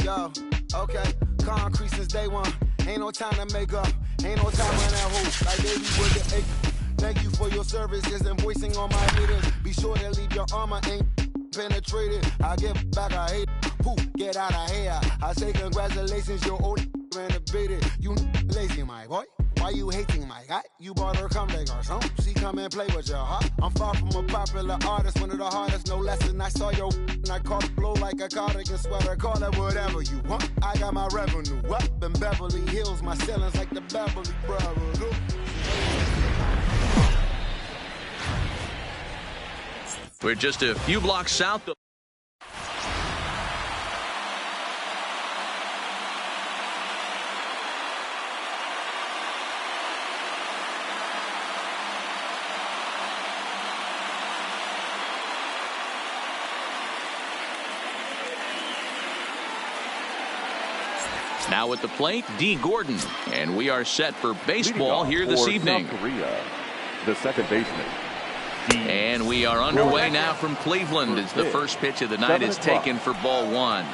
Yo, okay, concrete since day one. Ain't no time to make up, ain't no time on that hoe. Like baby with the egg. Thank you for your service, just invoicing on my haters. Be sure to leave your armor ain't penetrated. I give back, I hate. Poof, get out of here. I say congratulations, your old renovated. You lazy, my boy. Why you hating my guy? You bought her come like or something. She come and play with your heart. I'm far from a popular artist, one of the hardest, no less than I saw your and I caught it blow like a cardigan sweater. Call it whatever you want. I got my revenue up in Beverly Hills. My ceilings like the Beverly Brothers. We're just a few blocks south of now at the plate, D. Gordon, and we are set for baseball here this evening. South Korea, the second baseman. And we are underway now from Cleveland as the first pitch of the night is taken for ball one.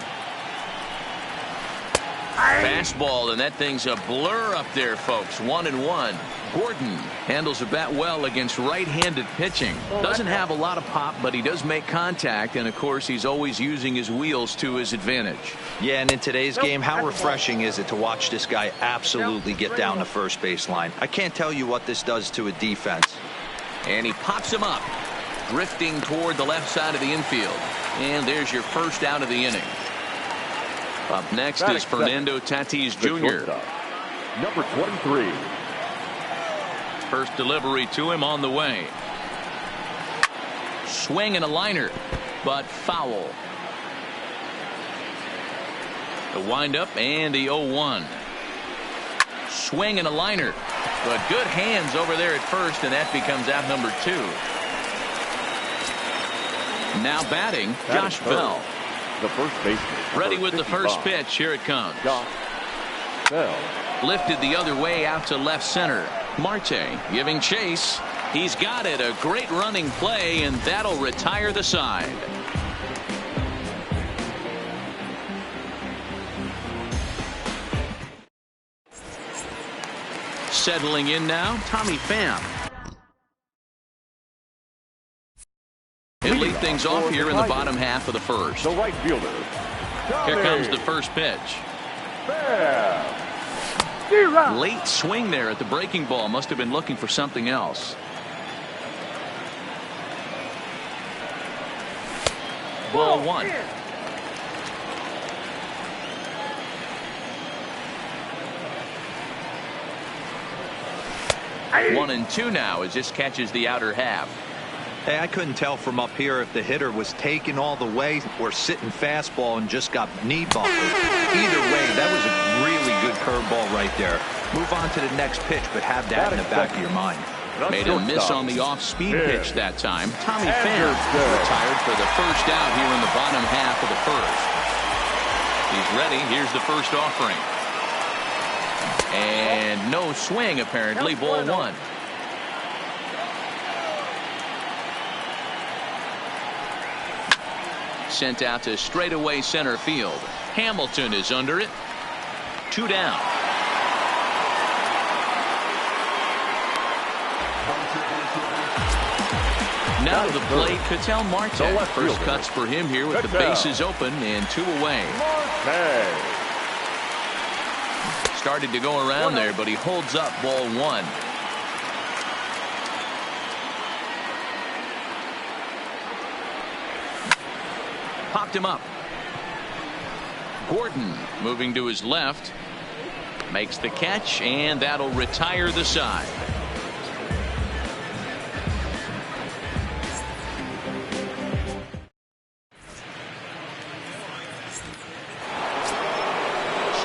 Fastball, and that thing's a blur up there, folks. 1-1. Gordon handles the bat well against right-handed pitching. Doesn't have a lot of pop, but he does make contact, and of course he's always using his wheels to his advantage. Yeah, and in today's game, how refreshing is it to watch this guy absolutely get down the first base line? I can't tell you what this does to a defense. And he pops him up, drifting toward the left side of the infield. And there's your first out of the inning. Up next is Fernando Tatis Jr. Number 23. First delivery to him on the way. Swing and a liner, but foul. The windup and the 0-1. Swing and a liner. But good hands over there at first, and that becomes out number 2. Now batting, Josh Bell. The first baseman. Ready with the first pitch. Here it comes. Josh Bell. Lifted the other way out to left center. Marte giving chase. He's got it. A great running play, and that'll retire the side. Settling in now, Tommy Pham. He'll lead things off here in the bottom half of the first. The right fielder. Here comes the first pitch. Late swing there at the breaking ball. Must have been looking for something else. Ball one. One and two now as this catches the outer half. Hey, I couldn't tell from up here if the hitter was taking all the way or sitting fastball and just got knee bumped. Either way, that was a really good curveball right there. Move on to the next pitch, but have that in the back of your mind. Made a miss on the off-speed pitch that time. Tommy Pham retired for the first out here in the bottom half of the first. He's ready. Here's the first offering. And no swing, apparently. Ball one. Sent out to straightaway center field. Hamilton is under it. 2 down. Now to the plate, Ketel Marte. First cuts for him here with the bases open and 2 away. Started to go around there, but he holds up ball one. Popped him up. Gordon moving to his left. Makes the catch, and that'll retire the side.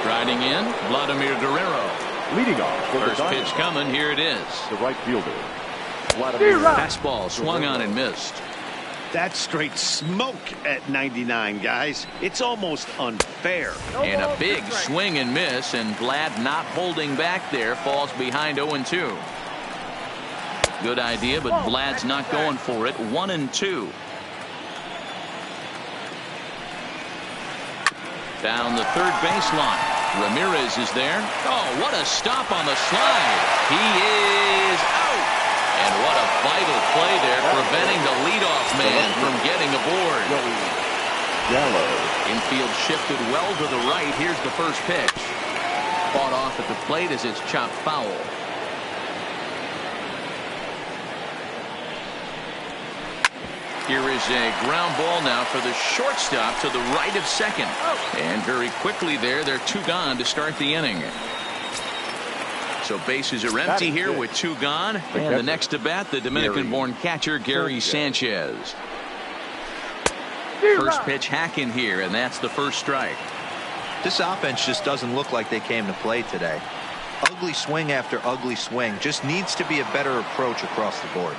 Striding in, Vladimir Guerrero. Leading off. First pitch coming. Here it is. The right fielder. Vladimir. Fastball swung on and missed. That's straight smoke at 99, guys. It's almost unfair. And a big swing and miss, and Vlad not holding back there, falls behind 0-2. Good idea, but Vlad's not going for it. 1-2. Down the third baseline. Ramirez is there. Oh, what a stop on the slide. He is out. And what a vital play there, preventing the leadoff man from getting aboard. Yellow. Infield shifted well to the right. Here's the first pitch. Fought off at the plate as it's chopped foul. Here is a ground ball now for the shortstop to the right of second. And very quickly there, they're 2 gone to start the inning. So bases are empty here with 2 gone. And the next to bat, the Dominican-born catcher, Gary Sanchez. First pitch hack in here, and that's the first strike. This offense just doesn't look like they came to play today. Ugly swing after ugly swing. Just needs to be a better approach across the board.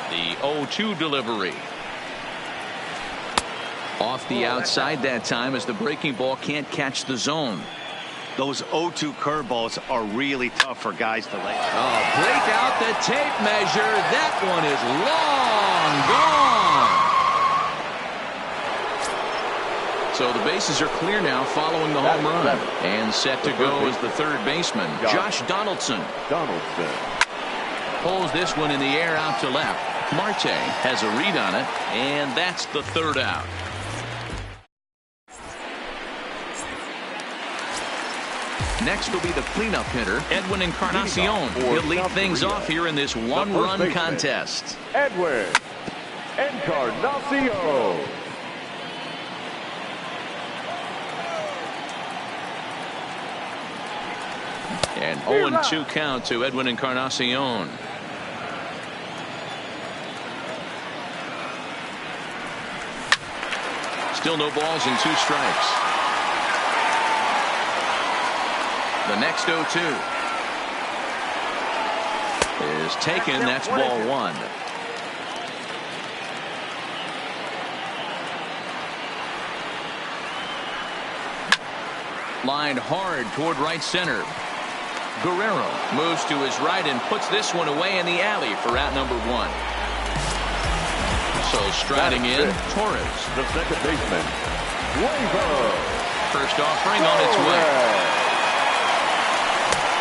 The 0-2 delivery. Off the outside that time as the breaking ball can't catch the zone. Those 0-2 curveballs are really tough for guys to lay. Oh, break out the tape measure. That one is long gone. So the bases are clear now following the home run. And set to go is the third baseman, Josh Donaldson. Pulls this one in the air out to left. Marte has a read on it, and that's the third out. Next will be the cleanup hitter, Edwin Encarnacion. He'll lead things off here in this one-run contest. Edwin Encarnacion. And 0-2 count to Edwin Encarnacion. Still no balls and 2 strikes. The next 0-2 is taken. That's ball 1. Lined hard toward right center. Guerrero moves to his right and puts this one away in the alley for out number 1. So striding in, Torres. The second baseman, First offering on its way.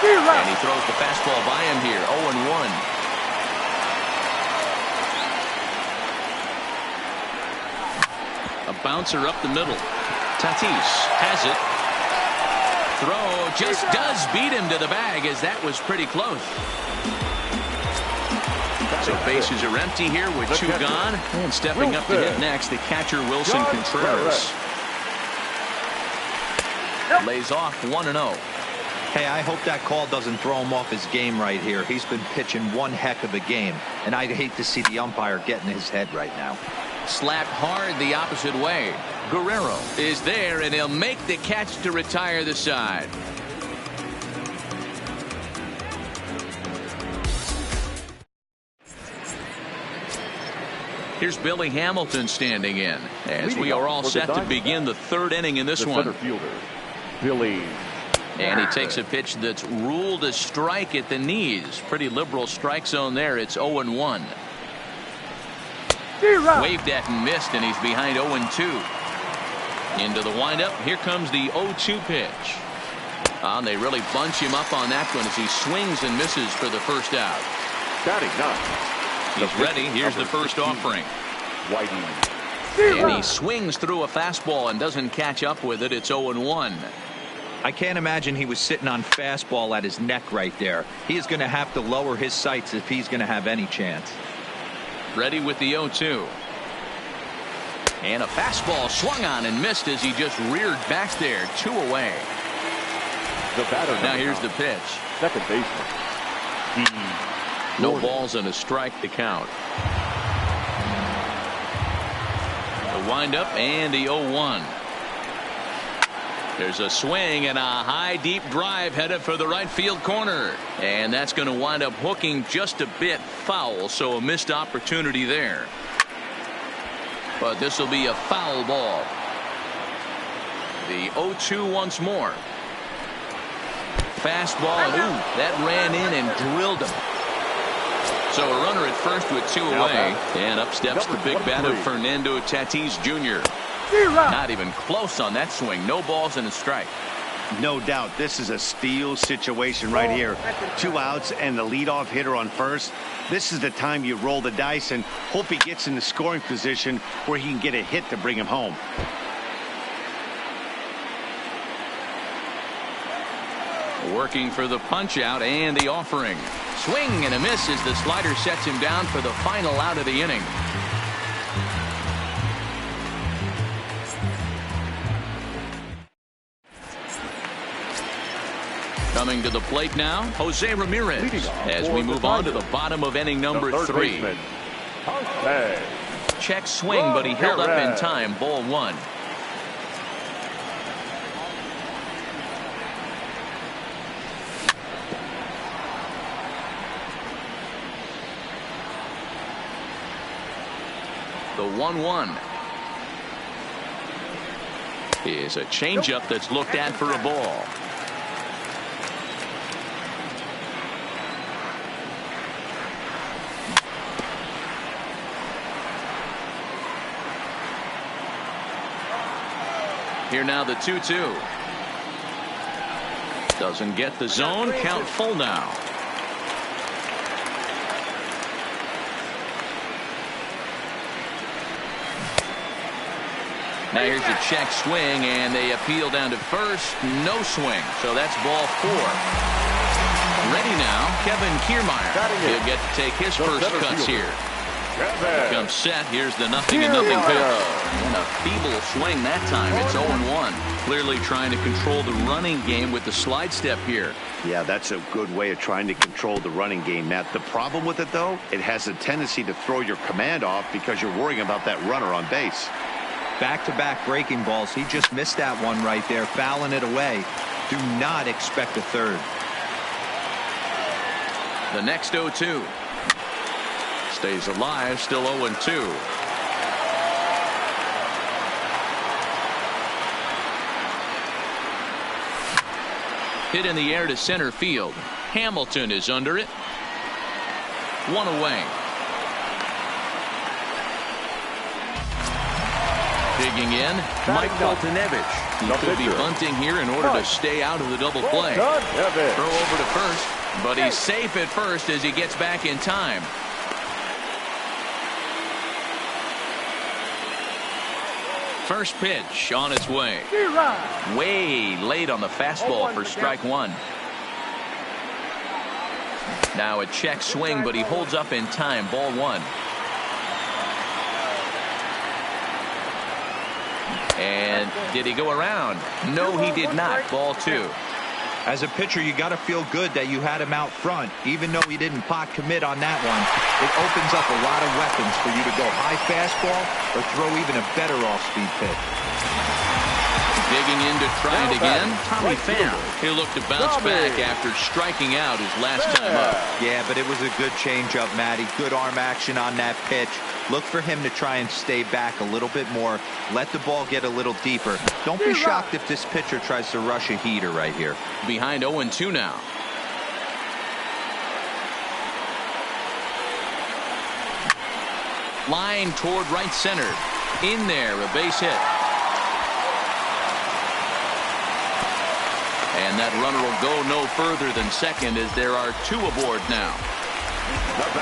And he throws the fastball by him here. 0-1. A bouncer up the middle. Tatis has it. Throw just does beat him to the bag, as that was pretty close. So bases are empty here with 2 gone. And stepping up to hit next, the catcher Wilson Contreras. Lays off 1-0. Hey, I hope that call doesn't throw him off his game right here. He's been pitching one heck of a game, and I'd hate to see the umpire get in his head right now. Slapped hard the opposite way. Guerrero is there, and he'll make the catch to retire the side. Here's Billy Hamilton standing in as we are all set to begin the third inning in this one. Center fielder, Billy. And he takes a pitch that's ruled a strike at the knees. Pretty liberal strike zone there. It's 0-1. Waved at and missed, and he's behind 0-2. Into the windup. Here comes the 0-2 pitch. And they really bunch him up on that one as he swings and misses for the first out. Batting ninth. He's ready. Here's the first offering. Whiting. And he swings through a fastball and doesn't catch up with it. It's 0-1. I can't imagine he was sitting on fastball at his neck right there. He is going to have to lower his sights if he's going to have any chance. Ready with the 0-2. And a fastball swung on and missed as he just reared back there. 2 away. The batter now here's the pitch. Second baseman. No balls and a strike to count. The windup and the 0-1. There's a swing and a high deep drive headed for the right field corner, and that's going to wind up hooking just a bit foul, so a missed opportunity there. But this will be a foul ball. The 0-2 once more. Fastball, and ooh, that ran in and drilled him. So a runner at first with 2 away, and up steps the big bat of Fernando Tatis Jr. Not even close on that swing. No balls and a strike. No doubt this is a steal situation right here. 2 outs and the leadoff hitter on first. This is the time you roll the dice and hope he gets in the scoring position where he can get a hit to bring him home. Working for the punch out and the offering. Swing and a miss as the slider sets him down for the final out of the inning. Coming to the plate now, Jose Ramirez, as we move on to the bottom of inning number 3. Check swing, but he held up in time. Ball 1. The 1-1 is a changeup that's looked at for a ball. Here now the 2-2. Doesn't get the zone. Count full now. Now here's a check swing, and they appeal down to first. No swing. So that's ball 4. Ready now, Kevin Kiermaier. He'll get to take his first cuts here. Comes set. Here's the 0-0 pitch. And a feeble swing that time. It's 0-1. Clearly trying to control the running game with the slide step here. Yeah, that's a good way of trying to control the running game, Matt. The problem with it, though, it has a tendency to throw your command off because you're worrying about that runner on base. Back-to-back breaking balls. He just missed that one right there, fouling it away. Do not expect a third. The next 0-2. Stays alive, still 0-2. Hit in the air to center field. Hamilton is under it. 1 away. Digging in, Mike Foltynewicz. He could be bunting here in order to stay out of the double play. Throw over to first, but he's safe at first as he gets back in time. First pitch on its way. Way late on the fastball for strike 1. Now a check swing, but he holds up in time. Ball 1. And did he go around? No, he did not. Ball 2. As a pitcher, you got to feel good that you had him out front, even though he didn't pot commit on that one. It opens up a lot of weapons for you to go high fastball or throw even a better off-speed pitch. Digging in to try it again, Tommy Pham. He'll look to bounce back after striking out his last time up. Yeah, but it was a good changeup, Matty. Good arm action on that pitch. Look for him to try and stay back a little bit more. Let the ball get a little deeper. Don't be shocked if this pitcher tries to rush a heater right here. Behind 0-2 now. Line toward right center. In there, a base hit. And that runner will go no further than second as there are 2 aboard now.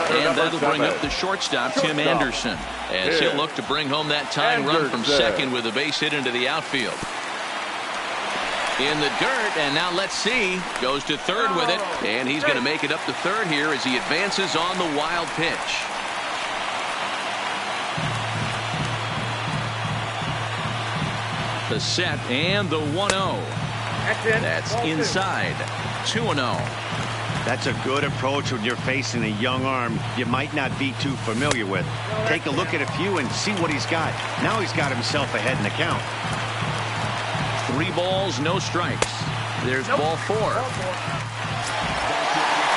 And that'll bring up the shortstop, Tim Anderson, as he'll look to bring home that tying run from second with a base hit into the outfield. In the dirt, and now let's see. Goes to third with it, and he's going to make it up to third here as he advances on the wild pitch. The set and the 1-0. That's inside. 2-0. That's a good approach when you're facing a young arm you might not be too familiar with. Take a look at a few and see what he's got. Now he's got himself ahead in the count. 3 balls, no strikes. There's ball 4.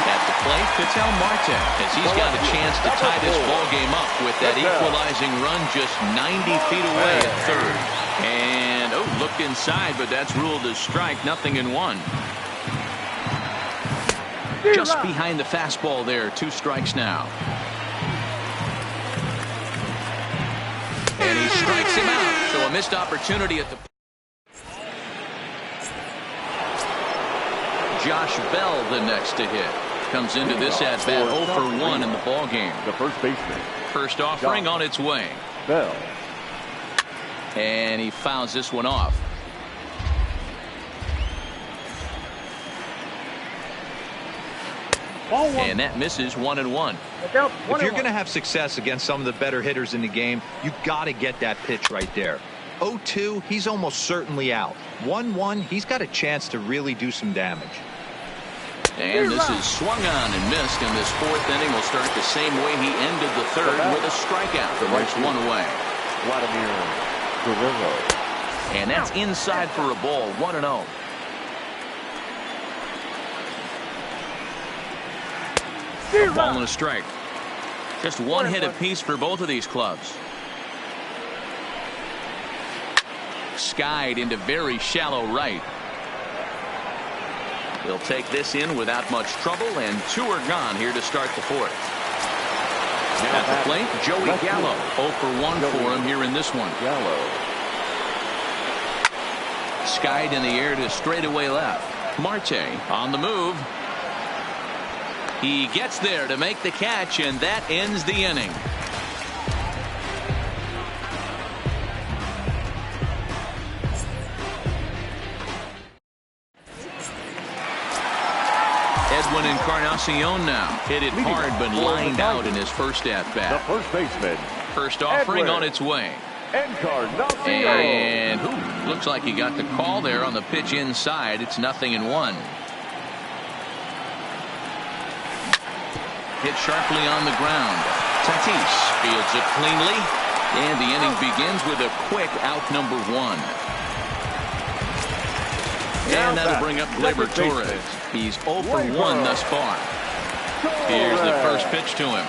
At the plate, Ketel Marte, as he's got a chance to tie this ball game up with that equalizing run just 90 feet away at third. And, looked inside, but that's ruled a strike. 0-1. Just behind the fastball there. 2 strikes now. And he strikes him out. So a missed opportunity at the... Josh Bell the next to hit. Comes into this at bat 0 for 1 in the ball game. The first baseman. First offering on its way. Bell. And he fouls this one off. And that misses 1-1. If you're going to have success against some of the better hitters in the game, you got to get that pitch right there. 0-2, he's almost certainly out. 1-1, he's got a chance to really do some damage. And this is swung on and missed, and this fourth inning will start the same way he ended the third with a strikeout. The right one away. Vladimir Guerrero. And that's inside for a ball, 1-0. Ball and a strike. Just one hit apiece for both of these clubs. Skied into very shallow right. He'll take this in without much trouble, and 2 are gone here to start the fourth. At the plate, Joey Gallo. 0 for 1 for him here in this one. Gallo. Skied in the air to straightaway left. Marte on the move. He gets there to make the catch, and that ends the inning. Edwin Encarnacion now hit it hard but lined out in his first at bat. The first baseman. First offering on its way. Encarnacion. And looks like he got the call there on the pitch inside. It's 0-1. Hit sharply on the ground. Tatis fields it cleanly, and the inning begins with a quick out number 1. And that'll bring up Gleyber Torres. He's 0 for 1 thus far. Here's the first pitch to him.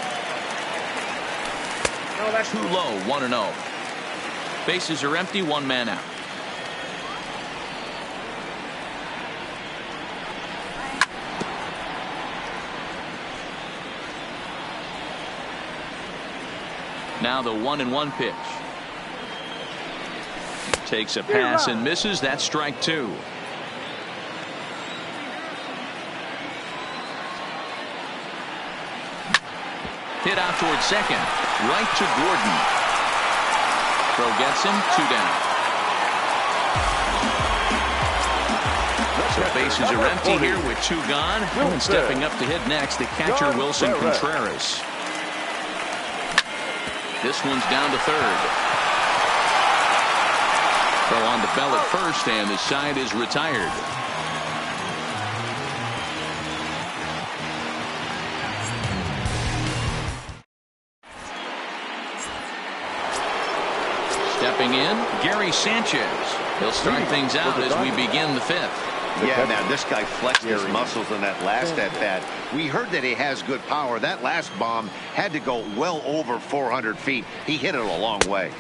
Too low, 1-0. Bases are empty, 1 man out. Now the 1-1 pitch. Takes a pass and misses. That's strike 2. Hit out towards second. Right to Gordon. Throw gets him. 2 down. So bases are empty here with 2 gone. And stepping up to hit next, the catcher Wilson Contreras. This one's down to third. Throw on to Bell at first, and the side is retired. Stepping in, Gary Sanchez. He'll start things out as we begin the 5th. Yeah, now this guy flexed his muscles on that last at-bat. We heard that he has good power. That last bomb had to go well over 400 feet. He hit it a long way.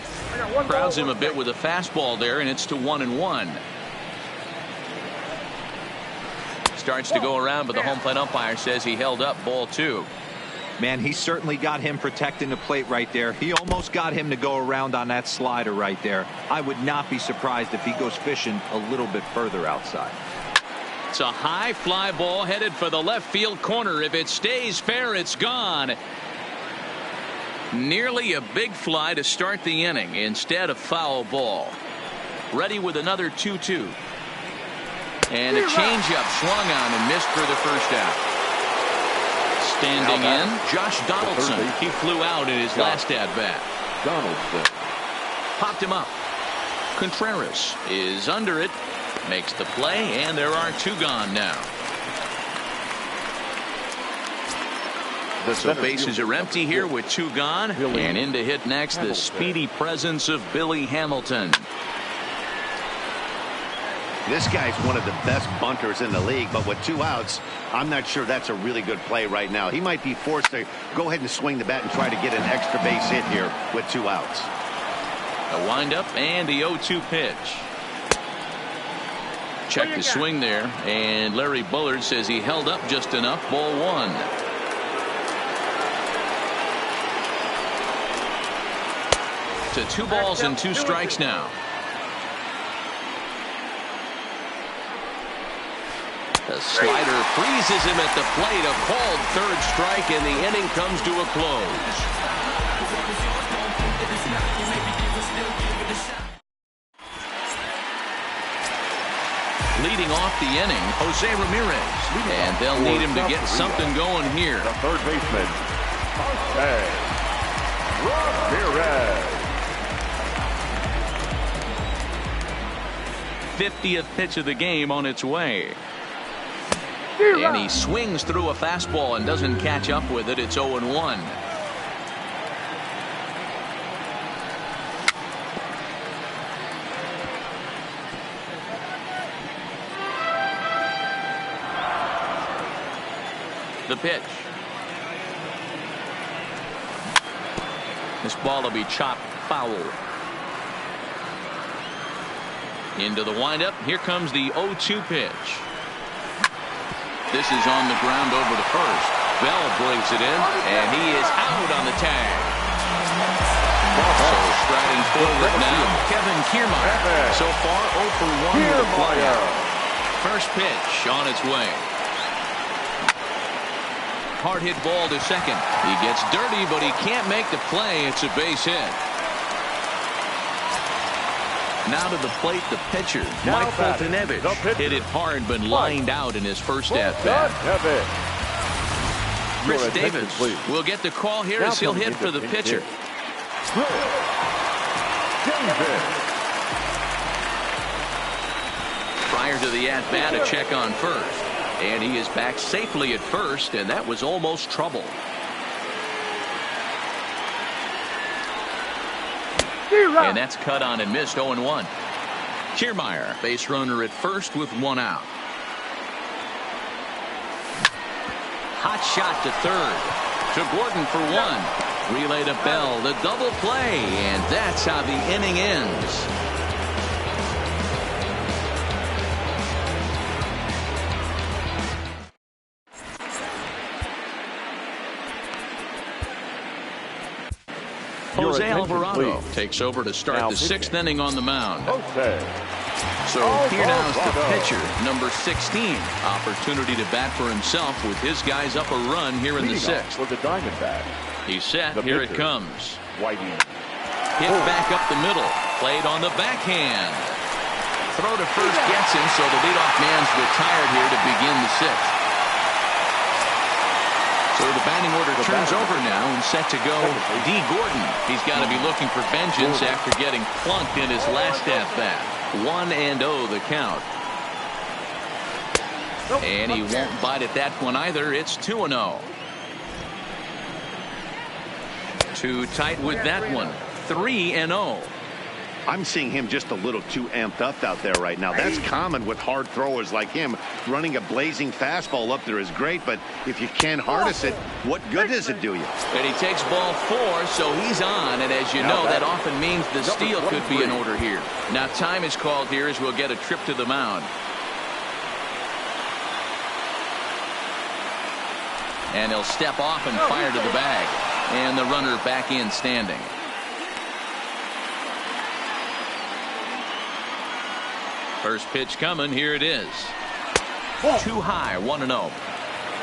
Crowds him a bit with a fastball there, and it's to 1-1. Starts to go around, but the home plate umpire says he held up ball 2. Man, he certainly got him protecting the plate right there. He almost got him to go around on that slider right there. I would not be surprised if he goes fishing a little bit further outside. It's a high fly ball headed for the left field corner. If it stays fair, it's gone. Nearly a big fly to start the inning instead of foul ball. Ready with another 2-2. And a changeup swung on and missed for the first out. Standing in, Josh Donaldson. He flew out in his last at-bat. Donaldson. Popped him up. Contreras is under it. Makes the play, and there are 2 gone now. So bases are empty here with 2 gone. And in to hit next, the speedy presence of Billy Hamilton. This guy's one of the best bunters in the league, but with 2 outs, I'm not sure that's a really good play right now. He might be forced to go ahead and swing the bat and try to get an extra base hit here with 2 outs. A windup and the 0-2 pitch. Check the swing there, and Larry Bullard says he held up just enough. Ball 1. to 2 balls and 2 strikes now. The slider freezes him at the plate. A called 3rd strike, and the inning comes to a close. Leading off the inning, Jose Ramirez. And they'll need him to get something going here. The third baseman, Jose Ramirez. 50th pitch of the game on its way. And he swings through a fastball and doesn't catch up with it. It's 0-1. The pitch. This ball will be chopped foul. Into the windup. Here comes the 0-2 pitch. This is on the ground over the first. Bell brings it in, and he is out on the tag. So striding forward now, Kevin Kiermaier. So far 0 for 1 with a fly-out. First pitch on its way. Hard hit ball to second. He gets dirty, but he can't make the play. It's a base hit. Now to the plate, the pitcher, Mike Foltynewicz. Hit it hard, but lined out in his first at-bat. Chris Davis will get the call here as he'll hit for the pitcher. Prior to the at-bat, a check on first. And he is back safely at first, and that was almost trouble. And that's cut on and missed. 0-1. Kiermaier, base runner at first with 1 out. Hot shot to third. To Gordon for 1. Relay to Bell. The double play. And that's how the inning ends. Jose Alvarado takes over to start the 6th inning on the mound. So here now is the pitcher, number 16. Opportunity to bat for himself with his guys up a run here in the 6th. For the Diamondbacks. He's set. Here it comes. Whiting. Hit back up the middle. Played on the backhand. Throw to first gets him, so the leadoff man's retired here to begin the 6th. So the batting order turns over now and set to go D. Gordon. He's got to be looking for vengeance after getting plunked in his last at-bat. 1-0 the count. And he won't bite at that one either. It's 2-0. Too tight with that one. 3-0. I'm seeing him just a little too amped up out there right now. That's common with hard throwers like him. Running a blazing fastball up there is great, but if you can't harness it, what good does it do you? And he takes ball 4, so he's on, and as you know, that often means the steal could be in order here. Now time is called here as we'll get a trip to the mound. And he'll step off and fire to the bag. And the runner back in standing. First pitch coming. Here it is. Too high. 1-0.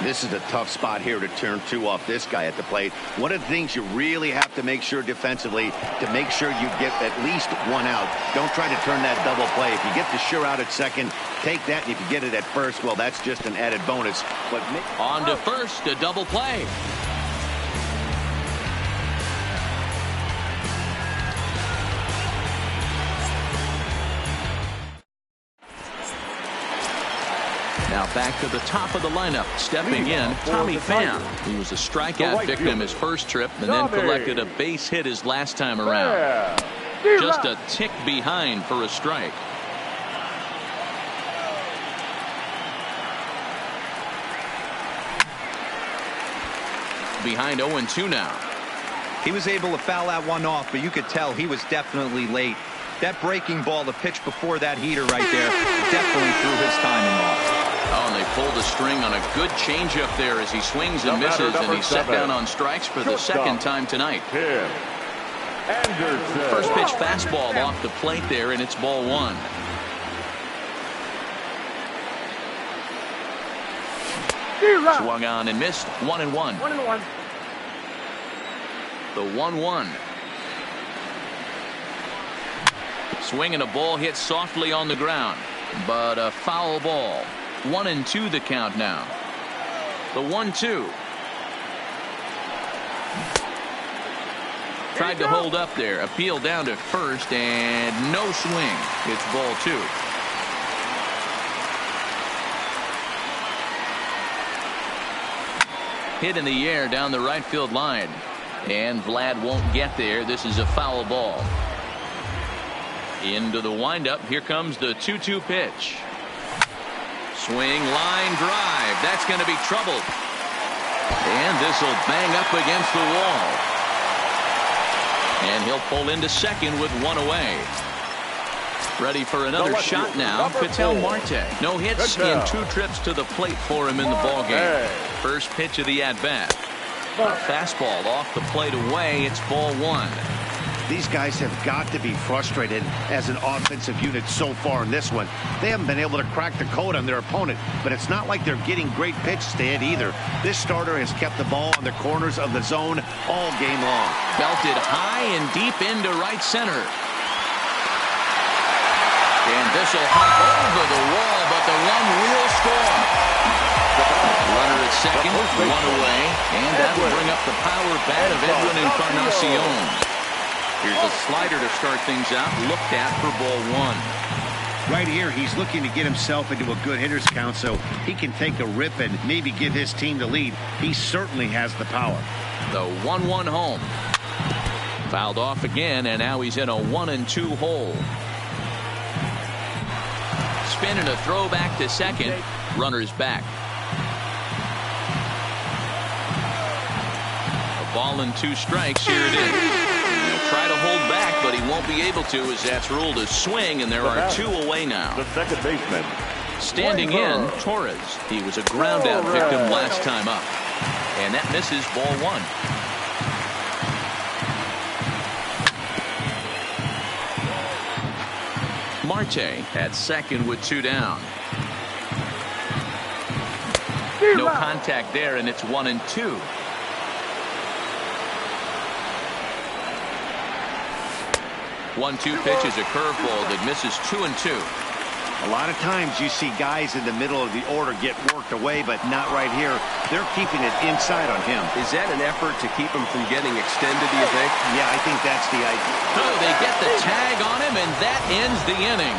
This is a tough spot here to turn 2 off this guy at the plate. One of the things you really have to make sure defensively to make sure you get at least 1 out. Don't try to turn that double play. If you get the sure out at second, take that. And if you get it at first, well, that's just an added bonus. But on to first, a double play. Now back to the top of the lineup. Stepping in, Tommy Pham. He was a strikeout victim his first trip and then collected a base hit his last time around. Just a tick behind for a strike. Behind 0-2 now. He was able to foul that one off, but you could tell he was definitely late. That breaking ball, the pitch before that heater right there, definitely threw his timing off. Oh, and they pulled the string on a good changeup there as he swings and misses, and he's set down on strikes for the second time tonight. Anderson. First pitch fastball off the plate there, and it's ball one. Swung on and missed. 1-1. 1-1. The 1-1. Swing and a ball hit softly on the ground, but a foul ball. 1-2 the count now. The 1-2. Tried to hold up there. Appeal down to first, and no swing. It's ball two. Hit in the air down the right field line. And Vlad won't get there. This is a foul ball. Into the windup. Here comes the 2-2 pitch. Swing, line drive. That's going to be troubled. And this will bang up against the wall. And he'll pull into second with one away. Ready for another shot now. Ketel Marte. No hits in 2 trips to the plate for him in the ballgame. First pitch of the at-bat. Fastball off the plate away. It's ball one. These guys have got to be frustrated as an offensive unit so far in this one. They haven't been able to crack the code on their opponent, but it's not like they're getting great pitches to hit either. This starter has kept the ball on the corners of the zone all game long. Belted high and deep into right center. And this will hop over the wall, but the run will score. Runner at second, one away, and that will bring up the power bat of Edwin Encarnacion. Here's a slider to start things out, looked at for ball one. Right here, he's looking to get himself into a good hitter's count so he can take a rip and maybe give his team the lead. He certainly has the power. The 1-1 home. Fouled off again, and now he's in a 1-2 hole. Spin and a throw back to second. Runner's back. A ball and 2 strikes. Here it is. Try to hold back, but he won't be able to, as that's ruled a swing, and there are 2 away now. The second baseman. Standing in, Torres. He was a ground out victim last time up. And that misses ball one. Marte at second with 2 down. No contact there, and it's 1-2. 1-2 pitch is a curveball that misses 2-2. A lot of times you see guys in the middle of the order get worked away, but not right here. They're keeping it inside on him. Is that an effort to keep him from getting extended, do you think? Yeah, I think that's the idea. So they get the tag on him, and that ends the inning.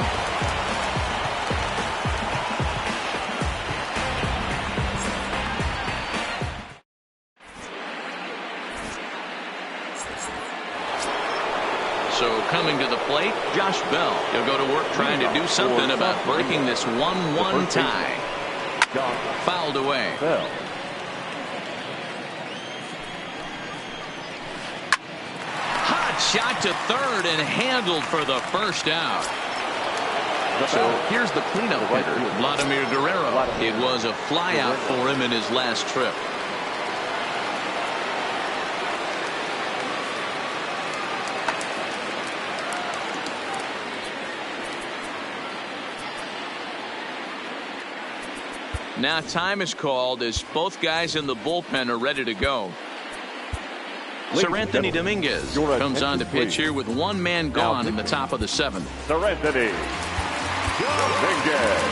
So coming to the plate, Josh Bell. He'll go to work trying to do something about breaking this 1-1 tie. Fouled away. Hot shot to third and handled for the first out. So here's the cleanup hitter, Vladimir Guerrero. It was a flyout for him in his last trip. Now time is called as both guys in the bullpen are ready to go. Sir Anthony Dominguez comes on to pitch here with 1 man gone in the top of the 7th. Sir Anthony Dominguez.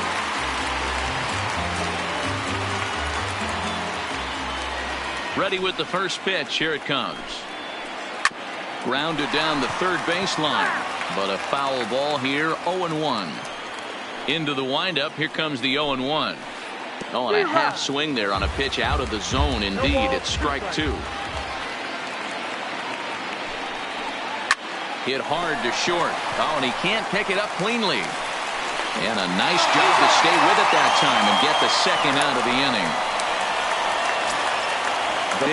Ready with the first pitch. Here it comes. Grounded down the third baseline, but a foul ball here. 0-1. Into the windup. Here comes the 0-1. Oh, and a half swing there on a pitch out of the zone. Indeed, it's strike 2. Hit hard to short. Oh, and he can't pick it up cleanly. And a nice job to stay with it that time and get the second out of the inning.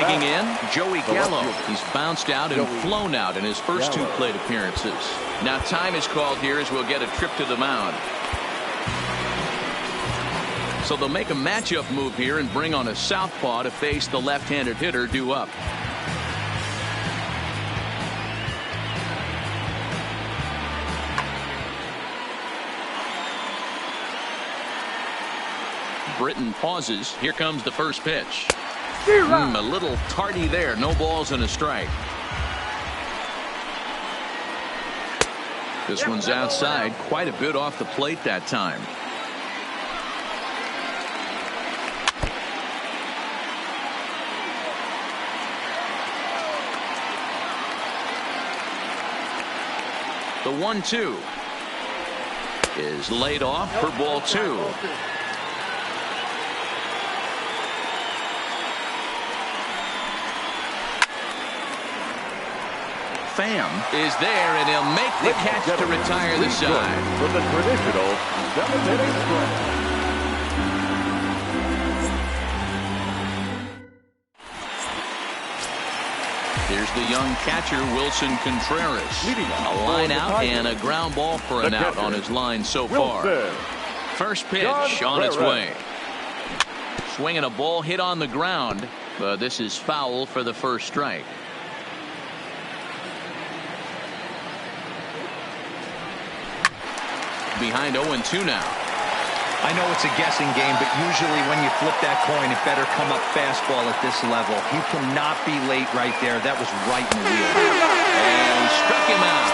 Digging in, Joey Gallo. He's bounced out and flown out in his first 2 plate appearances. Now time is called here as we'll get a trip to the mound. So they'll make a matchup move here and bring on a southpaw to face the left-handed hitter due up. Britton pauses. Here comes the first pitch. A little tardy there. No balls and a strike. This one's outside. Quite a bit off the plate that time. The 1-2 is laid off for ball 2. Pham is there, and he'll make the catch to retire the side. For the traditional 7-inning stretch. Here's the young catcher, Wilson Contreras. A line out and a ground ball for an out on his line so far. First pitch on its way. Swinging a ball hit on the ground, but this is foul for the first strike. Behind 0-2 now. I know it's a guessing game, but usually when you flip that coin, it better come up fastball at this level. You cannot be late right there. That was right in the wheel. And struck him out.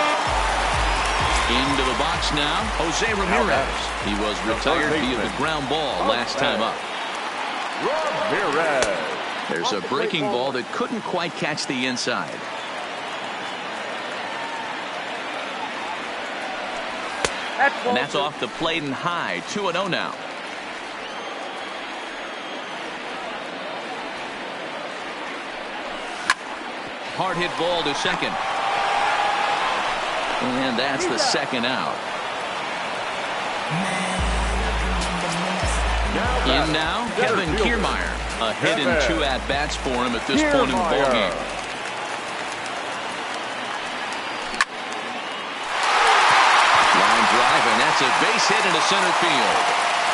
Into the box now, Jose Ramirez. He was retired via the ground ball last time up. Ramirez. There's a breaking ball that couldn't quite catch the inside. And that's off the plate and high. 2-0 now. Hard hit ball to second. And that's the second out. In now, Kevin Kiermaier. A hit and 2 at-bats for him at this point in the ballgame. And that's a base hit into center field.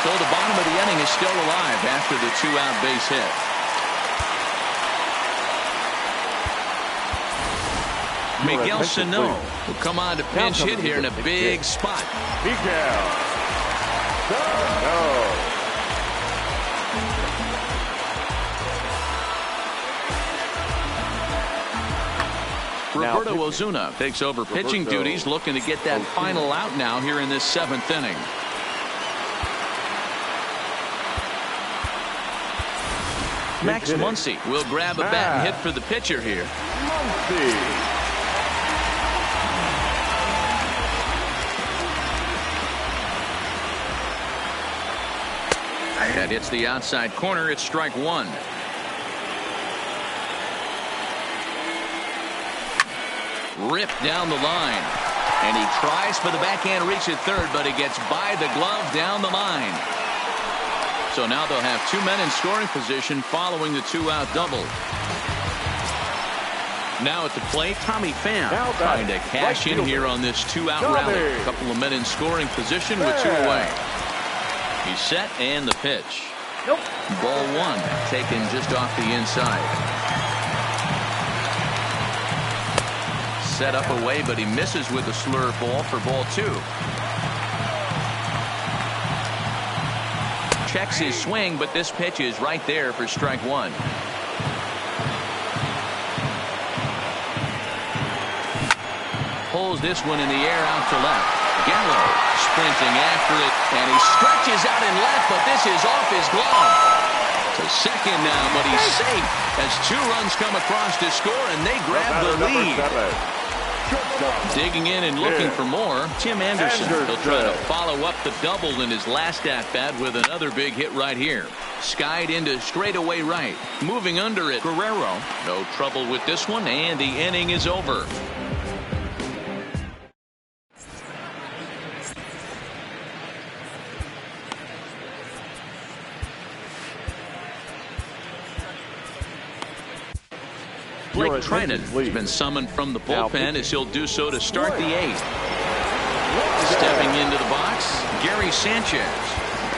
So the bottom of the inning is still alive after the 2-out base hit. Miguel Sano will come on to pinch hit here in a big spot. Miguel Sano. Roberto Ozuna takes over pitching duties, looking to get that final out now here in this 7th inning. Max Muncy will grab a bat and hit for the pitcher here. That hits the outside corner. It's strike 1. Ripped down the line, and he tries for the backhand reach at third, but he gets by the glove down the line. So now they'll have 2 men in scoring position following the 2-out double. Now at the plate, Tommy Pham trying to cash in here on this 2-out rally. A couple of men in scoring position with 2 away. He's set, and the pitch. Ball 1 taken just off the inside. Set up away, but he misses with a slurve ball for ball 2. Checks his swing, but this pitch is right there for strike 1. Pulls this one in the air out to left. Gallo sprinting after it, and he stretches out in left, but this is off his glove. To second now, but he's safe as 2 runs come across to score, and they grab the lead. Digging in and looking for more, Tim Anderson. He'll try to follow up the double in his last at-bat with another big hit right here. Skied into straightaway right. Moving under it, Guerrero. No trouble with this one, and the inning is over. Blake Trinan has been summoned from the bullpen as he'll do so to start the 8th. Stepping into the box, Gary Sanchez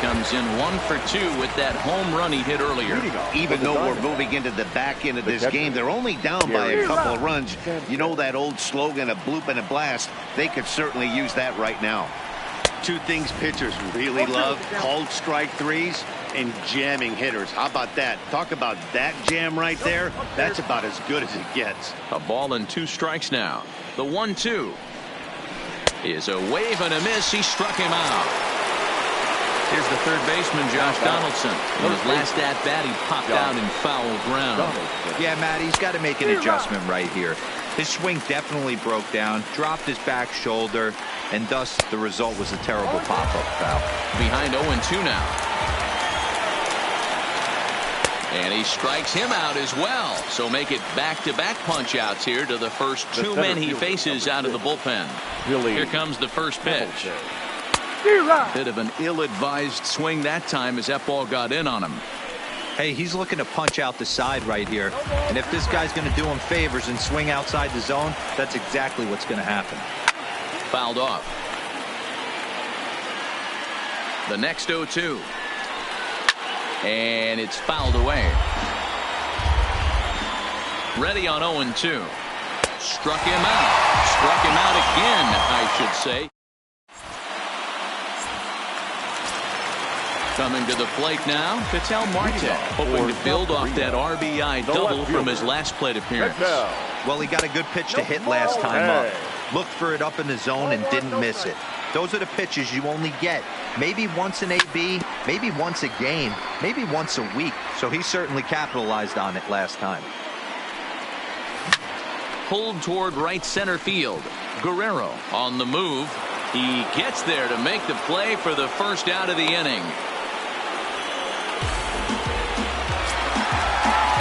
comes in 1 for 2 with that home run he hit earlier. Even though we're moving into the back end of this game, they're only down by a couple of runs. You know that old slogan, a bloop and a blast. They could certainly use that right now. Two things pitchers really love: called strike threes and jamming hitters. How about that? Talk about that jam right there. That's about as good as it gets. A ball and 2 strikes now. The 1-2 is a wave and a miss. He struck him out. Here's the third baseman, Josh Donaldson. In his last at-bat, he popped out in foul ground. Yeah, Matt, he's got to make an adjustment right here. His swing definitely broke down, dropped his back shoulder, and thus the result was a terrible pop-up foul. Behind 0-2 now. And he strikes him out as well. So make it back-to-back punch-outs here to the first 2 men he faces out of the bullpen. Here comes the first pitch. Bit of an ill-advised swing that time as that ball got in on him. Hey, he's looking to punch out the side right here. And if this guy's going to do him favors and swing outside the zone, that's exactly what's going to happen. Fouled off. The next 0-2. And it's fouled away. Ready on 0-2. Struck him out. Struck him out again, I should say. Coming to the plate now, Vital Marte, hoping to build off that RBI double from his last plate appearance. Well, he got a good pitch to hit last time up. Looked for it up in the zone and didn't miss it. Those are the pitches you only get maybe once in AB, maybe once a game, maybe once a week. So he certainly capitalized on it last time. Pulled toward right center field. Guerrero on the move. He gets there to make the play for the first out of the inning.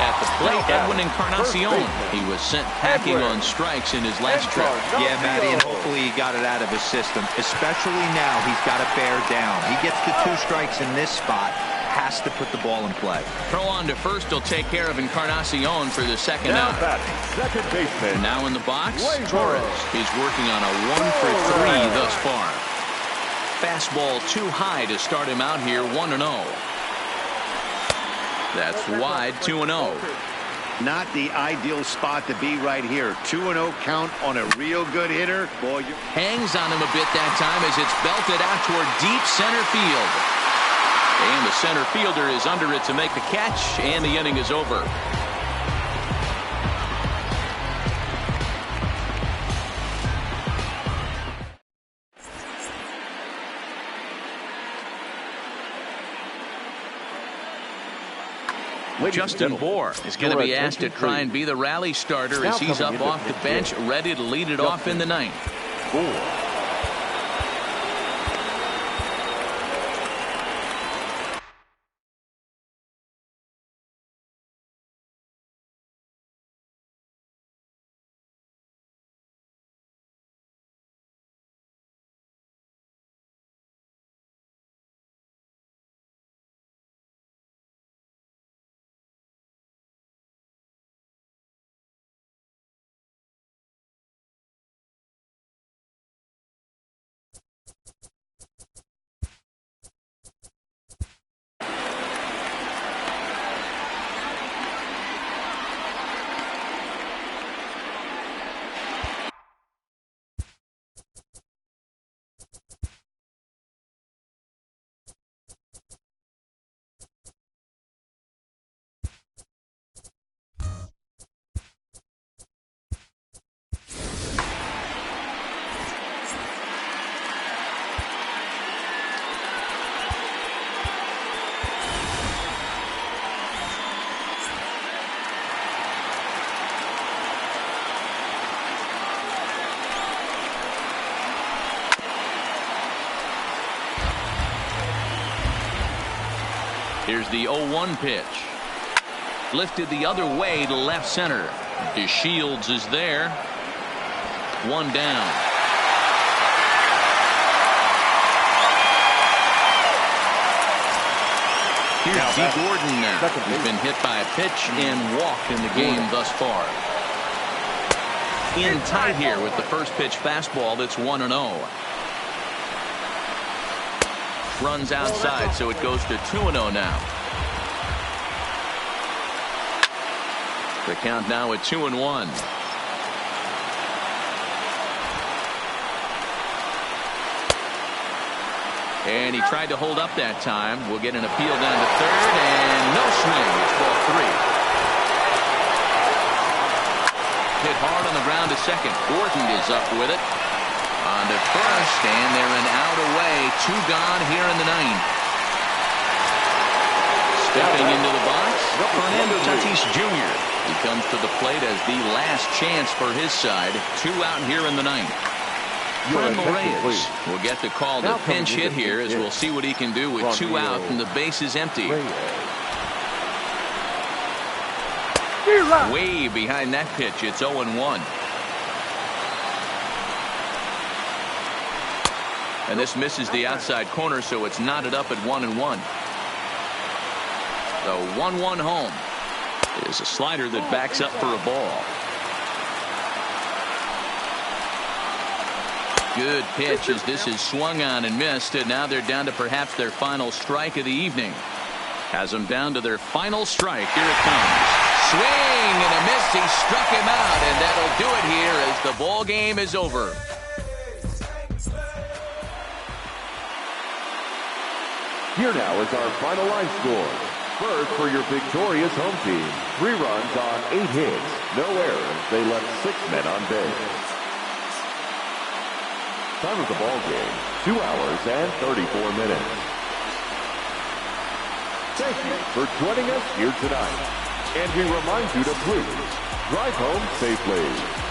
At the plate, Edwin Encarnacion. He was sent packing on strikes in his last trip. Yeah, Matty, and hopefully he got it out of his system. Especially now, he's got to bear down. He gets the 2 strikes in this spot. Has to put the ball in play. Throw on to first will take care of Encarnacion for the second out. Second baseman. Now in the box, Torres. He's working on a 1-for-3 thus far. Fastball too high to start him out here, 1-0. That's wide, 2-0. Not the ideal spot to be right here. 2-0 count on a real good hitter. Boy, hangs on him a bit that time as it's belted out toward deep center field. And the center fielder is under it to make the catch, and the inning is over. Justin Bour is going to be asked to try and be the rally starter as he's up off the bench, ready to lead it off in the ninth. Here's the 0-1 pitch. Lifted the other way to left center. DeShields is there. 1 down. Here's D. Gordon now. He's been hit by a pitch and walked in the game thus far. In tight here with the first pitch fastball. That's 1-0. Runs outside, so it goes to 2-0 now. The count now at 2-1. And he tried to hold up that time. We'll get an appeal down to third, and no swing. It's ball 3. Hit hard on the ground to second. Gordon is up with it. On to first, and they're an out away. 2 gone here in the 9th. Stepping into the box, Fernando Tatis Jr. He comes to the plate as the last chance for his side. 2 out here in the 9th. Fred Reyes will get the call to pinch hit here as we'll see what he can do with 2 out and the base is empty. Way behind that pitch. It's 0-1. And this misses the outside corner, so it's knotted up at 1-1. The 1-1 home is a slider that backs up for a ball. Good pitch as this is swung on and missed, and now they're down to perhaps their final strike of the evening. Has them down to their final strike. Here it comes. Swing and a miss. He struck him out, and that'll do it here as the ball game is over. Here now is our final line score. First, for your victorious home team, 3 runs on 8 hits, no errors. They left 6 men on base. Time of the ball game, 2 hours and 34 minutes. Thank you for joining us here tonight. And we remind you to please drive home safely.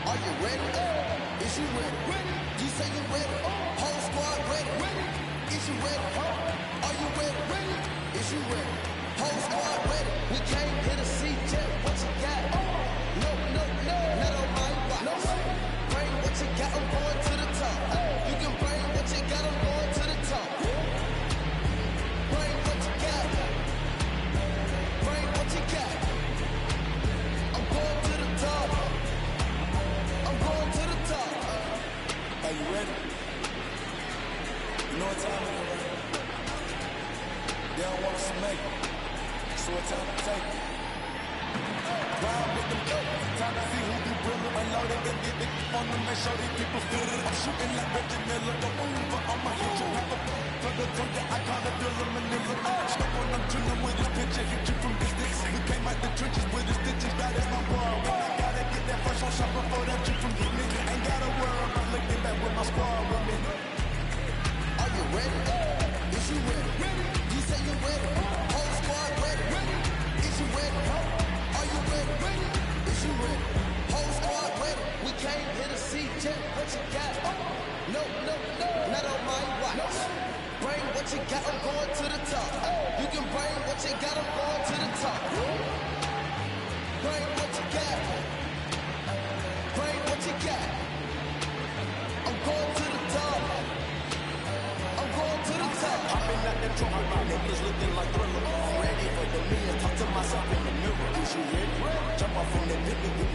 Are you ready? Is you ready? You say you ready? Whole squad ready? Is you ready? Are you ready? Is you ready? Whole squad ready? We came here to see Jet. What you got? No, not on my watch. Bring what you got, I'm going to the top. You can bring what you got, I'm going to the top. Bring what you got. Bring what you got. I'm going to the top. I'm going to the top. Are you ready? You know what time it is, right? They don't want us to make it. So it's time to take it. Ride with them dope. Time to see who be brilliant. Unloaded and get it on them. Make sure these people feel it. I'm shooting like Reggie Miller. Don't move, but I'ma hit you with a for the tongue that I call it Dilla Manila. Stop when I'm drilling with this picture. Hit you from distance. We came out the trenches with the stitches. That is my world. When I gotta get that first on shot before that you from hit me. Ain't gotta worry about looking back with my squad with me. Are you ready? Is you ready? You say you ready? Whole squad ready? Is you ready? Are you ready? Is you ready? Whole squad ready? We came here to see Jet. What you got? No, not on my watch. Bring what you got, I'm going to the top. You can bring what you got, I'm going to the top.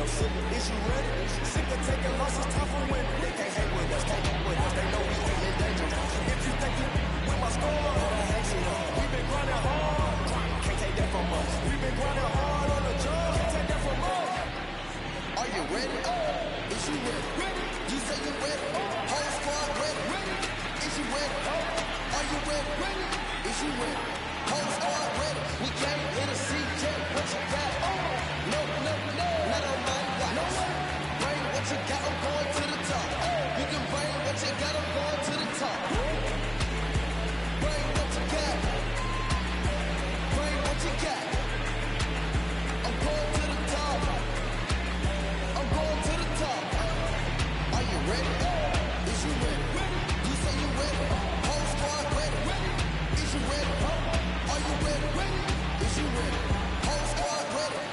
no silly. Is you ready? Sick of taking losses, time for winning. They can't hang with us, can't hang with us. They know we ain't in danger. If you think you win my score, better hang it up. We've been grinding hard, can't take that from us. We've been grinding hard on the job, can't take that from us. Are you ready? Is you ready? You say you ready? Whole squad ready? Is you ready? Are you ready? Is you ready? Whole squad ready? We came in to see what you got. No, not on my watch. Bring what you got, I'm going to the top. You can bring what you got, I'm going to the top. Bring what you got. Bring what you got. I'm going to the top. I'm going to the top. Are you ready? Is you ready? You say you ready? Whole squad ready? Is you ready? Are you ready? Is you ready? Whole squad ready?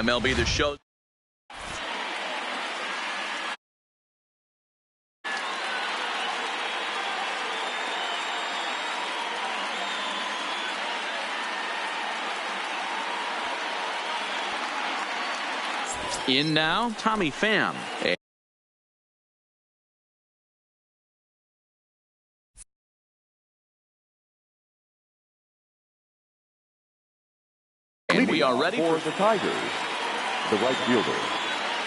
MLB The Show. In now, Tommy Pham. And we are ready for the Tigers. The right fielder,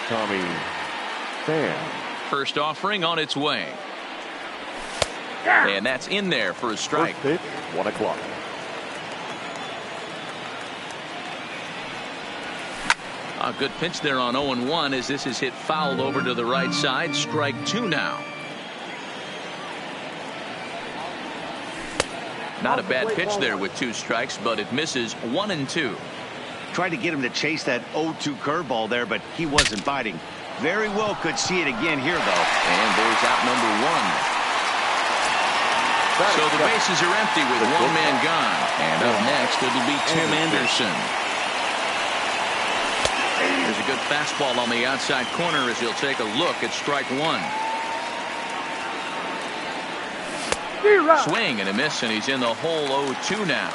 Tommy Pham. First offering on its way. And that's in there for a strike. First pitch, 1 o'clock. A good pitch there on 0-1 as this is hit fouled over to the right side. Strike 2 now. Not a bad pitch there with 2 strikes, but it misses 1-2. Tried to get him to chase that 0-2 curveball there, but he wasn't biting. Very well could see it again here, though. And there's out number 1. So the bases are empty with 1 man gone. And up next, it'll be Tim Anderson. There's a good fastball on the outside corner as he'll take a look at strike 1. Swing and a miss, and he's in the hole 0-2 now.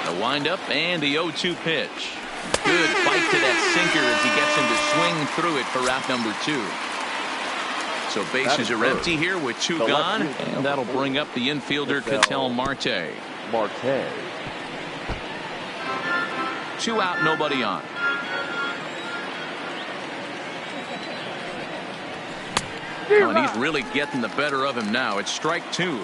The windup and the 0-2 pitch. Good fight to that sinker as he gets him to swing through it for out number 2. So bases are empty here with 2 gone, and that'll bring up the infielder Ketel Marte. 2 out, nobody on. Oh, and he's really getting the better of him now. It's strike 2.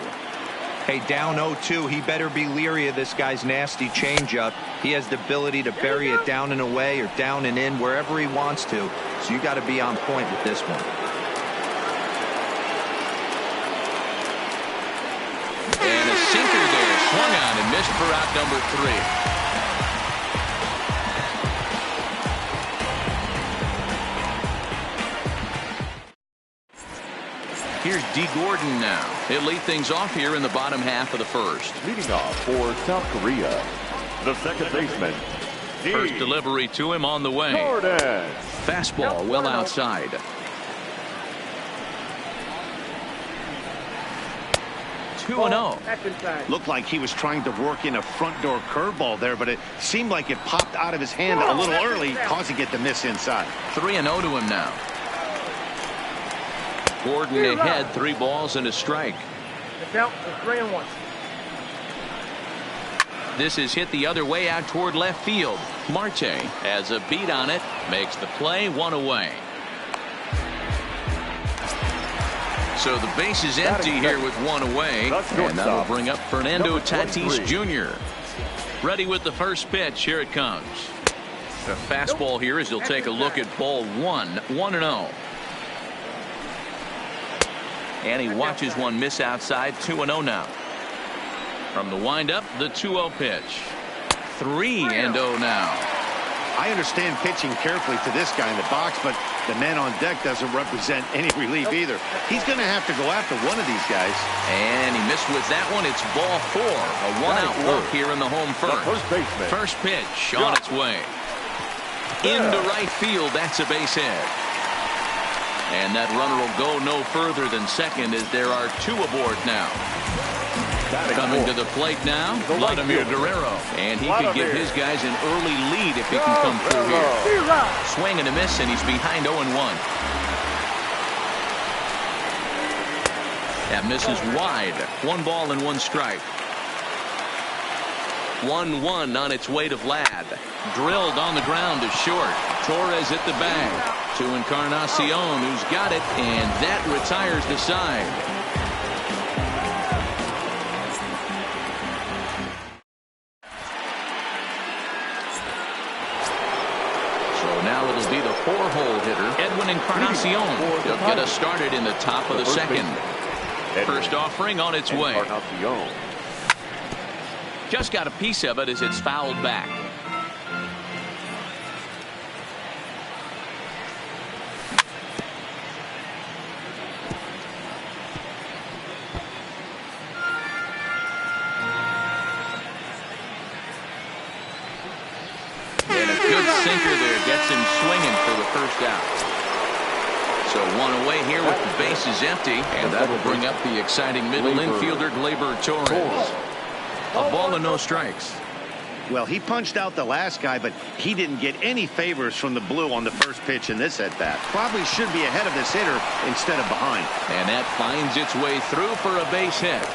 Hey, down 0-2, he better be leery of this guy's nasty changeup. He has the ability to bury it down and away or down and in wherever he wants to. So you got to be on point with this one. And a sinker there, swung on and missed for out number 3. Here's D. Gordon now. He'll lead things off here in the bottom half of the first. Leading off for South Korea, the second baseman, D. First delivery to him on the way. Gordon. Fastball well outside. Two and 0. Looked like he was trying to work in a front door curveball there, but it seemed like it popped out of his hand a little early, causing it to miss inside. 3-0 to him now. Gordon ahead, 3 balls and a strike. Count 3-1. This is hit the other way out toward left field. Marte has a beat on it, makes the play, 1 away. So the base is empty here with 1 away, and that'll bring up Fernando Tatis Jr. Ready with the first pitch. Here it comes. The fastball here as he'll take a look at ball 1, 1-0. And he watches one miss outside. 2-0 now. From the windup, the 2-0 pitch. 3-0 now. I understand pitching carefully to this guy in the box, but the man on deck doesn't represent any relief either. He's going to have to go after one of these guys. And he missed with that one. It's ball 4. A 1-out walk here in the home first. First pitch on its way. Into right field. That's a base hit. And that runner will go no further than second as there are 2 aboard now. Coming to the plate now, Vladimir Guerrero. And he could give his guys an early lead if he can come through here. Swing and a miss, and he's behind 0-1. That misses wide. 1 ball and 1 strike. 1-1 on its way to Vlad. Drilled on the ground to short. Torres at the bag. To Encarnacion, who's got it, and that retires the side. So now it'll be the 4-hole hitter, Edwin Encarnacion. He'll get us started in the top of the second. First offering on its way. Just got a piece of it as it's fouled back. sinker there gets him swinging for the first out. So one away here with the bases empty, and that will bring up the exciting middle infielder, Gleyber Torres. A ball and no strikes. Well, he punched out the last guy, but he didn't get any favors from the blue on the first pitch in this at-bat. Probably should be ahead of this hitter instead of behind. And that finds its way through for a base hit.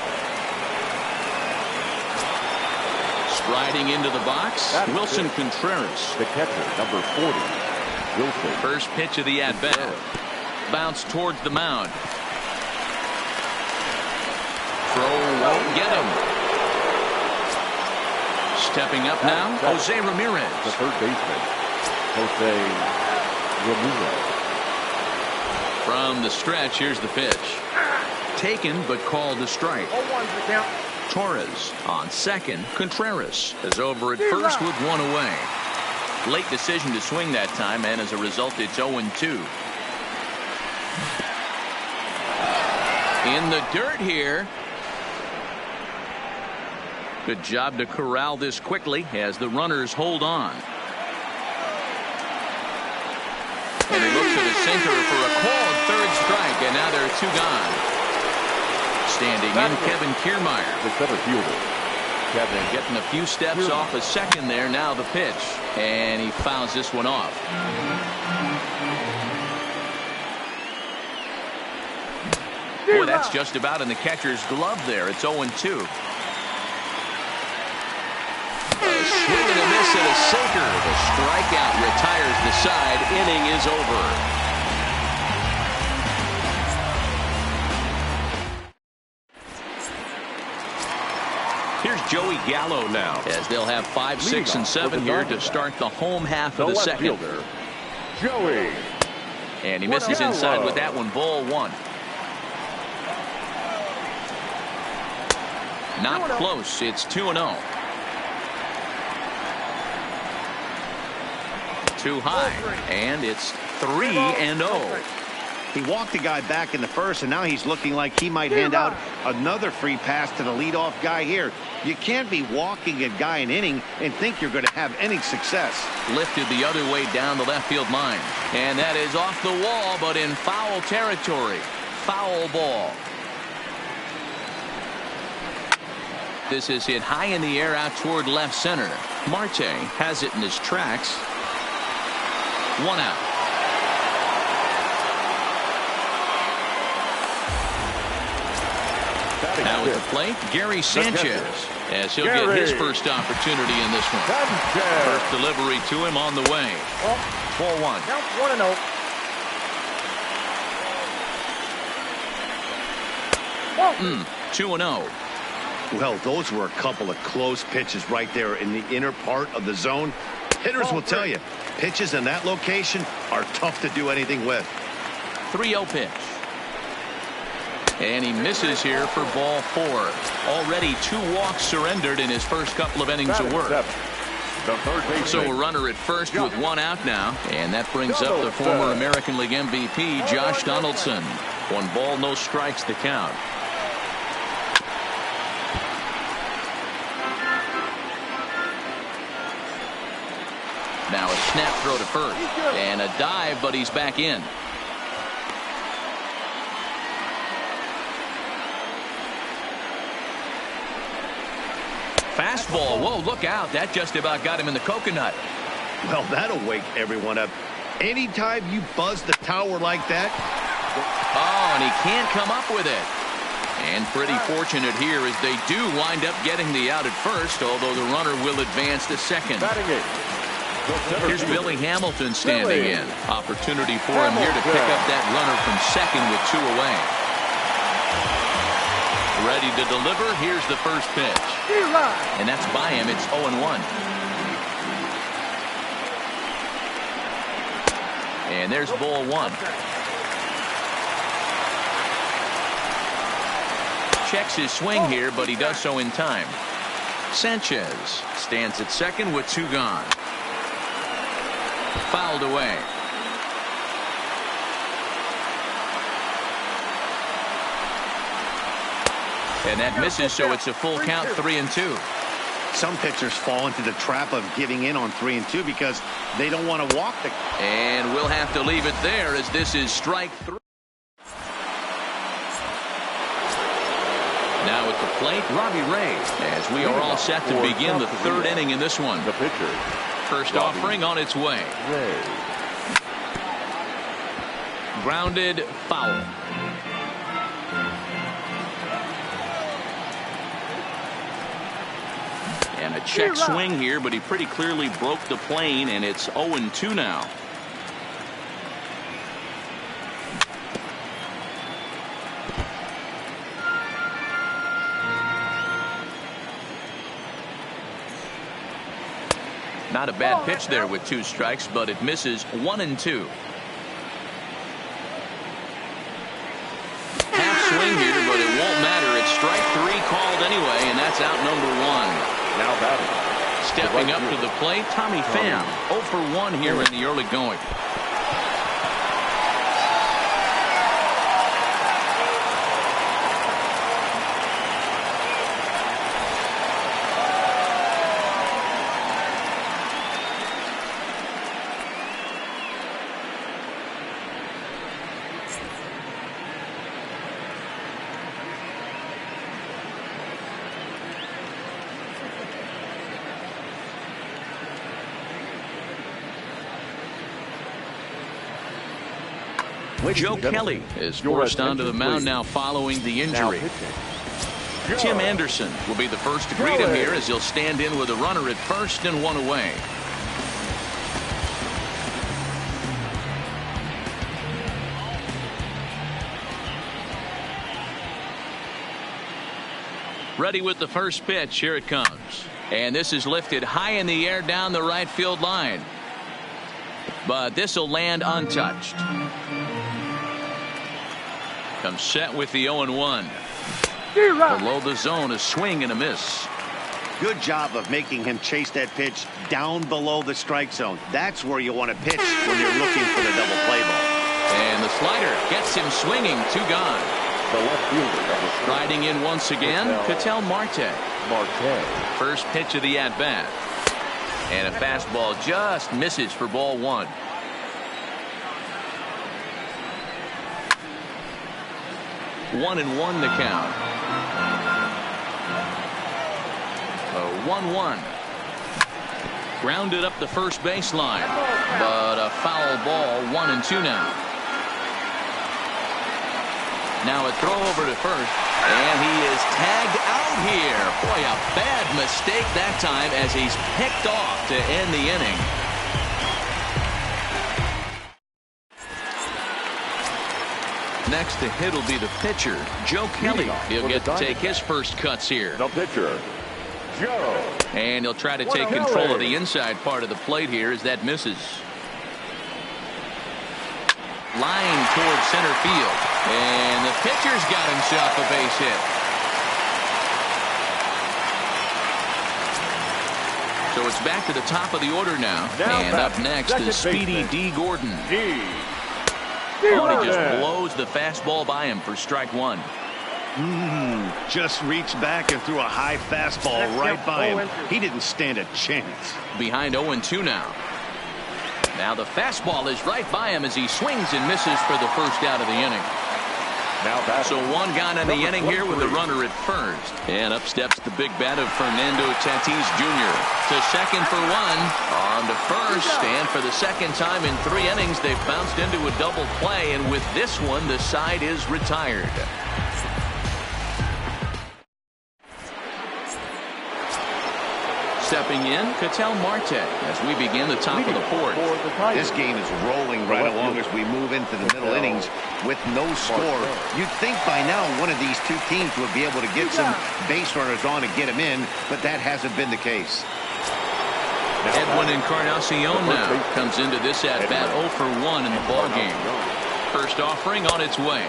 Striding into the box, Wilson Contreras. The catcher, number 40, Wilson. First pitch of the at-bat. Bounce towards the mound. Throw won't get him. Stepping up now, Jose Ramirez. The third baseman, Jose Ramirez. From the stretch, here's the pitch. Taken, but called a strike. 0-1's the count. Torres on second. Contreras is over at first with one away. Late decision to swing that time, and as a result, it's 0-2. In the dirt here. Good job to corral this quickly as the runners hold on. And he looks at a sinker for a called third strike, and now there are 2 gone. Standing in, Kevin Kiermaier. The center fielder, Kevin. Getting a few steps off a second there. Now the pitch, and he fouls this one off. Boy, that's just about in the catcher's glove there. It's 0-2. A swing and a miss and a sinker. The strikeout retires the side. Inning is over. Here's Joey Gallo now. As they'll have 5, 6, and 7 here to start the home half of the second. Fielder, Joey. And he misses inside with that one. Ball 1. Not close. It's 2-0. Too high, and it's 3-0. He walked the guy back in the first, and now he's looking like he might hand out another free pass to the leadoff guy here. You can't be walking a guy an inning and think you're going to have any success. Lifted the other way down the left field line, and that is off the wall, but in foul territory. Foul ball. This is hit high in the air out toward left center. Marte has it in his tracks. 1 out. Now at the plate, Gary Sanchez, as he'll get his first opportunity in this one. First delivery to him on the way. 4-1. Count 1-0. 2-0. Well, those were a couple of close pitches right there in the inner part of the zone. Hitters will tell you, pitches in that location are tough to do anything with. 3-0 pitch. And he misses here for ball 4. Already 2 walks surrendered in his first couple of innings of work. So a runner at first with 1 out now. And that brings up the former American League MVP, Josh Donaldson. 1 ball, no strikes to count. Now a snap throw to first. And a dive, but he's back in. Fastball. Whoa, look out. That just about got him in the coconut. Well, that'll wake everyone up. Anytime you buzz the tower like that. Oh, and he can't come up with it. And pretty fortunate here as they do wind up getting the out at first, although the runner will advance to second. Here's Billy Hamilton standing in. Opportunity for him here to pick up that runner from second with 2 away. Ready to deliver. Here's the first pitch. And that's by him. It's 0-1. And there's ball 1. Checks his swing here, but he does so in time. Sanchez stands at second with 2 gone. Fouled away. And that misses, so it's a full count, 3-2. Some pitchers fall into the trap of giving in on 3 and 2 because they don't want to walk the... And we'll have to leave it there as this is strike 3. Now at the plate, Robbie Ray, as we are all set to begin the 3rd inning in this one. The pitcher. First offering on its way. Ray. Grounded foul. And a check swing here, but he pretty clearly broke the plane, and it's 0-2 now. Not a bad pitch there with 2 strikes, but it misses 1-2. Half swing here, but it won't matter. It's strike 3 called anyway, and that's out number 1. Now batting. Stepping up to the plate, Tommy Pham. 0 for 1 here in the early going. Joe Kelly is forced onto the mound now following the injury. Tim Anderson will be the first to greet him here as he'll stand in with a runner at first and 1 away. Ready with the first pitch. Here it comes. And this is lifted high in the air down the right field line. But this will land untouched. Comes set with the 0-1. Below the zone, a swing and a miss. Good job of making him chase that pitch down below the strike zone. That's where you want to pitch when you're looking for the double play ball. And the slider gets him swinging. 2 gone. The left fielder. Riding in once again, Ketel Marte. First pitch of the at-bat. And a fastball just misses for ball 1. One and 1 the count. 1-1. Grounded up the first baseline, but a foul ball. 1-2 now. Now a throw over to first, and he is tagged out here. Boy, a bad mistake that time as he's picked off to end the inning. Next to hit will be the pitcher, Joe Kelly. He'll get to take his first cuts here. The pitcher, Joe. And he'll try to take control of the inside part of the plate here as that misses. Line towards center field. And the pitcher's got himself a base hit. So it's back to the top of the order now. And up next is Speedy D. Gordon. Oh, he just blows the fastball by him for strike 1. Just reached back and threw a high fastball right by him. He didn't stand a chance. Behind 0-2 now. Now the fastball is right by him as he swings and misses for the first out of the inning. So 1 gone in the inning here with a runner at first. And up steps the big bat of Fernando Tatis Jr. to second for 1. On to first. And for the second time in 3 innings, they've bounced into a double play. And with this one, the side is retired. Stepping in, Ketel Marte as we begin the top of the 4th. This game is rolling right along as we move into the middle innings with no score. You'd think by now one of these 2 teams would be able to get some base runners on to get them in, but that hasn't been the case. Edwin Encarnacion now comes into this at-bat 0 for 1 in the ball game. First offering on its way.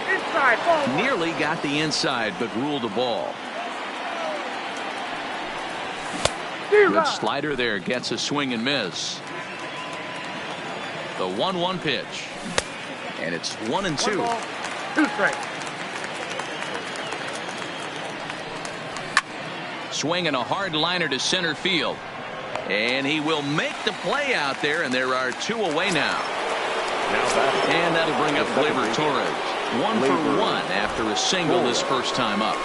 Nearly got the inside, but ruled the ball. Good slider there, gets a swing and miss. The 1-1 pitch. And it's 1-2. 2 strikes. swing and a hard liner to center field. And he will make the play out there, and there are 2 away now. And that'll bring up Gleyber Torres. 1 for 1 after a single this first time up.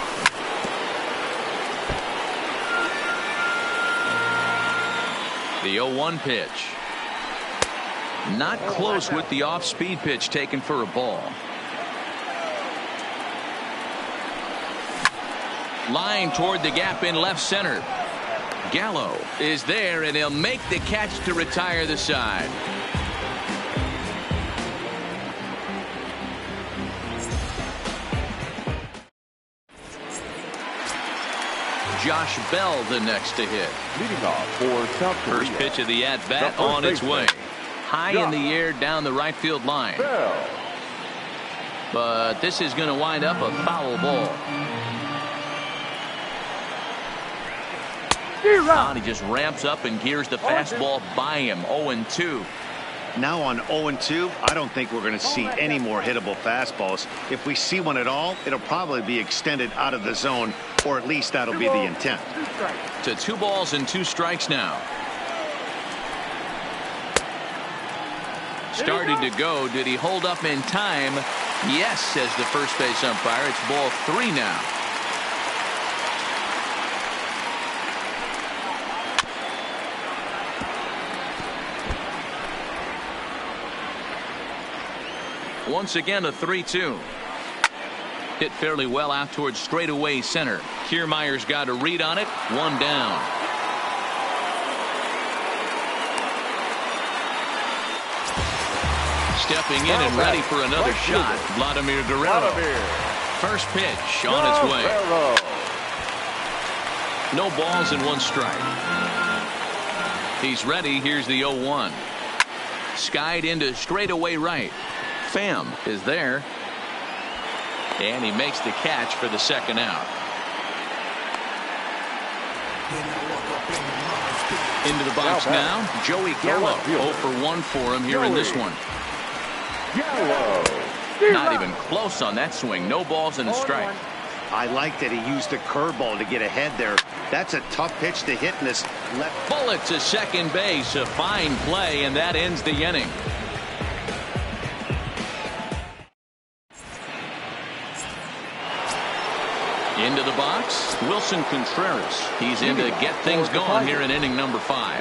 The 0-1 pitch. Not close with the off-speed pitch taken for a ball. Line toward the gap in left center. Gallo is there, and he'll make the catch to retire the side. Josh Bell the next to hit. Leading off for South Korea. First pitch of the at-bat on its way. High in the air down the right field line. Bell. But this is going to wind up a foul ball. He just ramps up and gears the fastball by him. 0-2. Now on 0-2, I don't think we're going to see any more hittable fastballs. If we see one at all, it'll probably be extended out of the zone, or at least that'll be the intent. To 2 balls and 2 strikes now. Started to go. Did he hold up in time? Yes, says the first base umpire. It's ball 3 now. Once again, a 3-2. Hit fairly well out towards straightaway center. Kiermaier's got a read on it. 1 down. Stepping in and ready for another shot. Vladimir Guerrero. First pitch on its way. No balls and 1 strike. He's ready. Here's the 0-1. Skied into straightaway right. Pham is there, and he makes the catch for the second out. Into the box now, Joey Gallo. 0 for 1 for him here in this one. Not even close on that swing. No balls and a strike. I like that he used the curveball to get ahead there. That's a tough pitch to hit in this left. Bullet to second base. A fine play, and that ends the inning. Into the box, Wilson Contreras. He's in to get things going here in inning number 5.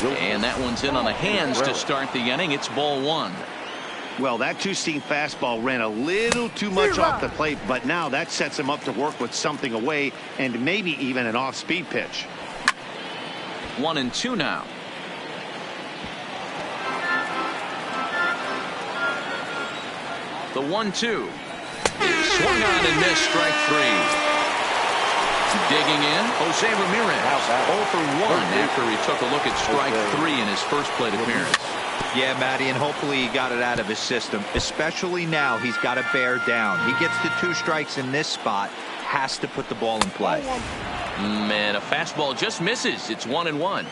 And that one's in on the hands to start the inning. It's ball 1. Well, that 2-seam fastball ran a little too much off the plate, but now that sets him up to work with something away and maybe even an off-speed pitch. 1-2 now. The 1-2. Swung on and missed. Strike 3. Digging in, Jose Ramirez. 0 for 1 after he took a look at strike 3 in his first plate appearance. Yeah, Matty, and hopefully he got it out of his system. Especially now, he's got to bear down. He gets to 2 strikes in this spot. Has to put the ball in play. Man, a fastball just misses. It's 1-1.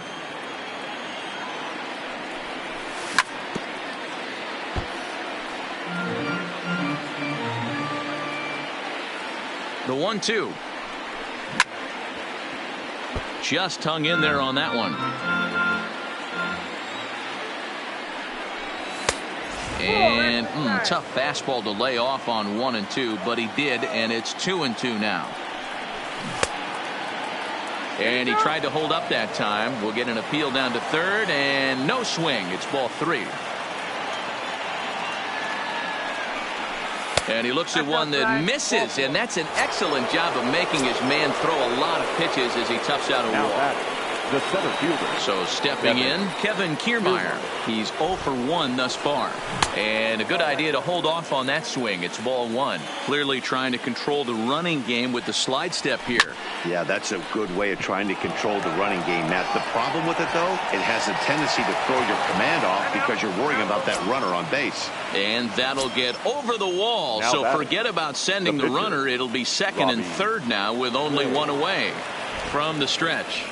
The 1-2. Just hung in there on that one. And tough fastball to lay off on 1-2, but he did, and it's 2-2 now. And he tried to hold up that time. We'll get an appeal down to third, and no swing. It's ball 3. And he looks at one that misses, and that's an excellent job of making his man throw a lot of pitches as he toughs out a wall. The center fielder. So stepping in, Kevin Kiermaier. He's 0 for 1 thus far. And a good idea to hold off on that swing. It's ball 1. Clearly trying to control the running game with the slide step here. Yeah, that's a good way of trying to control the running game, Matt. The problem with it, though, it has a tendency to throw your command off because you're worrying about that runner on base. And that'll get over the wall. Now so forget about sending the runner. It'll be second and third now with only 1 away from the stretch.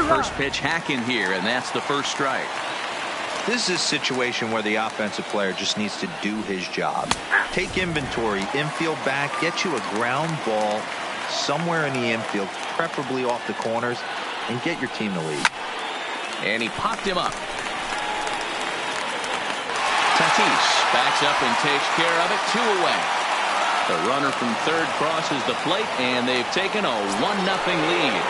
First pitch hack in here, and that's the first strike. This is a situation where the offensive player just needs to do his job. Take inventory, infield back, get you a ground ball, somewhere in the infield, preferably off the corners, and get your team to lead. And he popped him up. Tatis backs up and takes care of it. 2 away. The runner from third crosses the plate, and they've taken a 1-0 lead.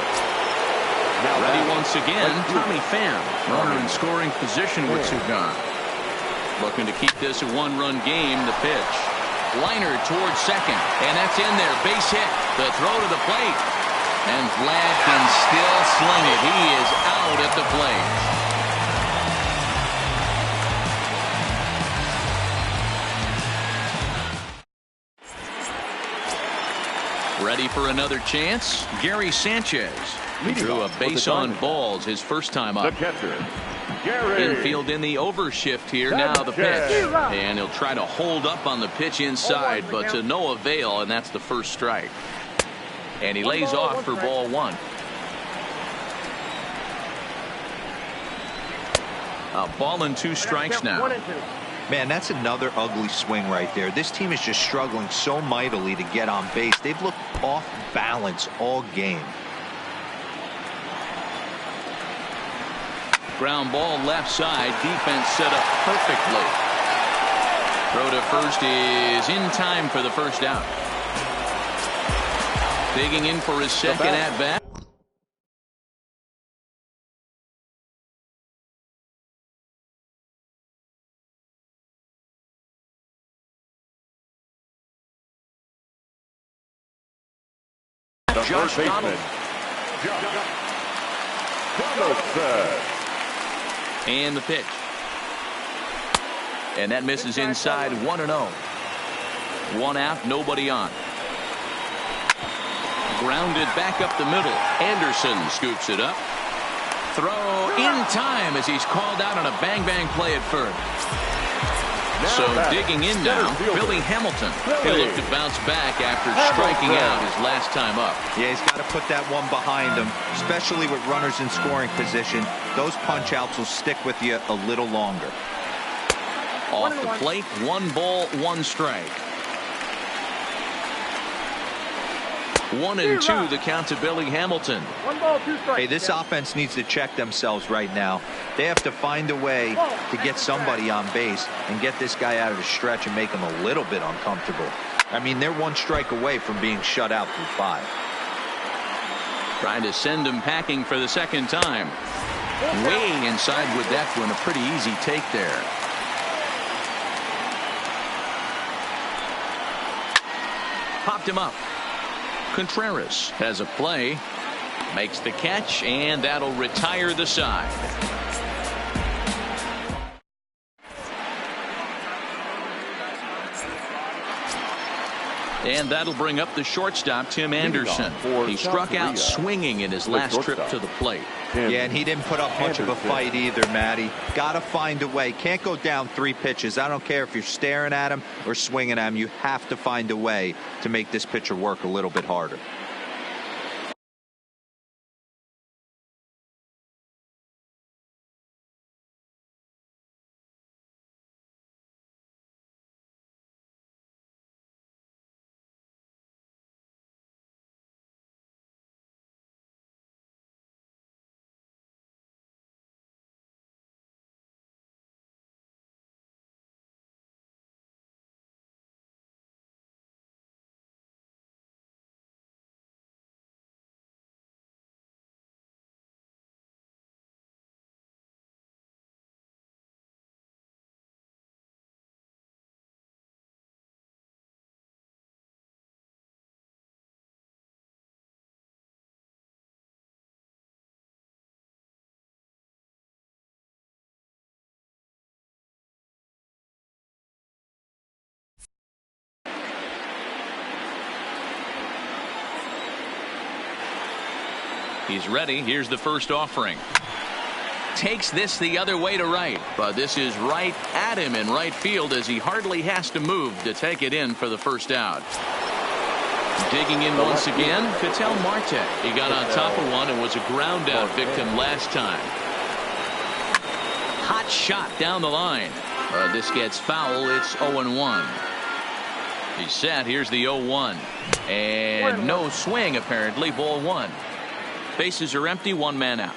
Now ready once again, Tommy Pham. Runner in scoring position with Sugan. Looking to keep this a 1-run game. The pitch. Liner towards second, and that's in there. Base hit. The throw to the plate. And Vlad can still sling it. He is out at the plate. Ready for another chance? Gary Sanchez drew a base on balls his first time up. The catcher, Gary. Infield in the overshift here. Now the pitch. And he'll try to hold up on the pitch inside, but to no avail, and that's the first strike. And he lays off for ball 1. A ball and 2 strikes now. Man, that's another ugly swing right there. This team is just struggling so mightily to get on base. They've looked off balance all game. Ground ball left side. Defense set up perfectly. Throw to first is in time for the first out. Digging in for his second at bat. The first baseman, Donaldson. And the pitch. And that misses inside. 1-0. 1 out, nobody on. Grounded back up the middle. Anderson scoops it up. Throw in time as he's called out on a bang-bang play at first. So digging in now, Billy Hamilton. He'll look to bounce back after striking out his last time up. Yeah, he's got to put that one behind him, especially with runners in scoring position. Those punch-outs will stick with you a little longer. Off the plate, 1 ball, 1 strike. 1-2 the count to Billy Hamilton. 1 ball, 2 strikes. Hey, this offense needs to check themselves right now. They have to find a way to get somebody on base and get this guy out of the stretch and make him a little bit uncomfortable. I mean, they're 1 strike away from being shut out through 5. Trying to send him packing for the second time. Way inside with that one. A pretty easy take there. Popped him up. Contreras has a play, makes the catch, and that'll retire the side. And that'll bring up the shortstop, Tim Anderson. He struck out swinging in his last trip to the plate. Yeah, and he didn't put up much of a fight either, Matty. Got to find a way. Can't go down 3 pitches. I don't care if you're staring at him or swinging at him. You have to find a way to make this pitcher work a little bit harder. He's ready. Here's the first offering. Takes this the other way to right, but this is right at him in right field as he hardly has to move to take it in for the first out. Digging in once again, Ketel Marte. He got on top of one and was a ground out victim last time. Hot shot down the line. This gets foul. It's 0-1. He's set. Here's the 0-1. And no swing, apparently. Ball 1. Bases are empty. 1 man out.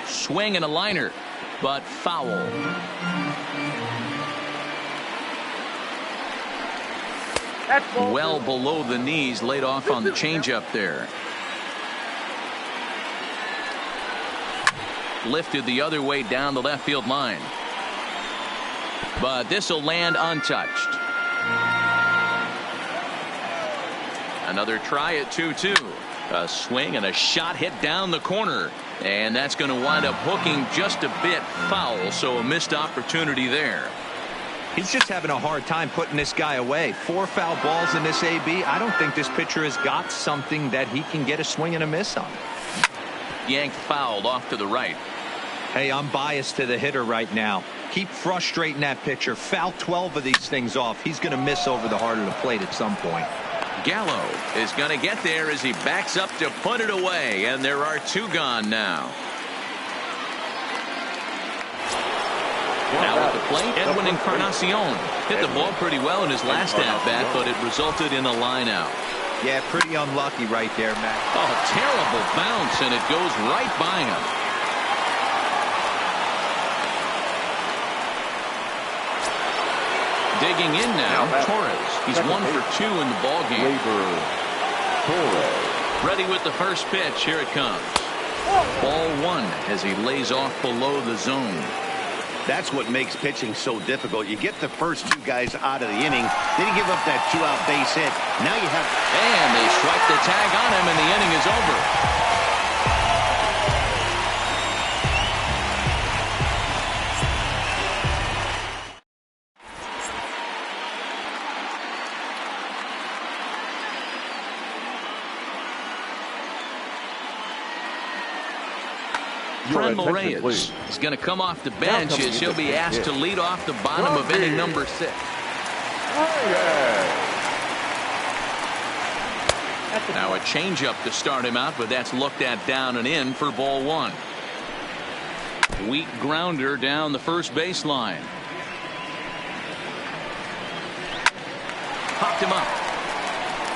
Swing and a liner, but foul. Well below the knees, laid off on the changeup there. Lifted the other way down the left field line. But this will land untouched. Another try at 2-2. A swing and a shot hit down the corner. And that's going to wind up hooking just a bit foul, so a missed opportunity there. He's just having a hard time putting this guy away. 4 foul balls in this AB. I don't think this pitcher has got something that he can get a swing and a miss on. Yanked fouled off to the right. Hey, I'm biased to the hitter right now. Keep frustrating that pitcher. Foul 12 of these things off. He's going to miss over the heart of the plate at some point. Gallo is going to get there as he backs up to put it away, and there are 2 gone now. Now at the plate, Edwin Encarnacion hit the ball pretty well in his last at-bat, but it resulted in a line-out. Yeah, pretty unlucky right there, Matt. Oh, terrible bounce, and it goes right by him. Digging in now, Torres. He's 1 for 2 in the ball game. Ready with the first pitch. Here it comes. Ball 1 as he lays off below the zone. That's what makes pitching so difficult. You get the first 2 guys out of the inning, then you give up that 2-out base hit. Now you have... And they strike the tag on him, and the inning is over. Franmil Reyes is going to come off the bench as he'll be asked to lead off the bottom of inning number 6. Now a changeup to start him out, but that's looked at down and in for ball 1. Weak grounder down the first baseline. Popped him up.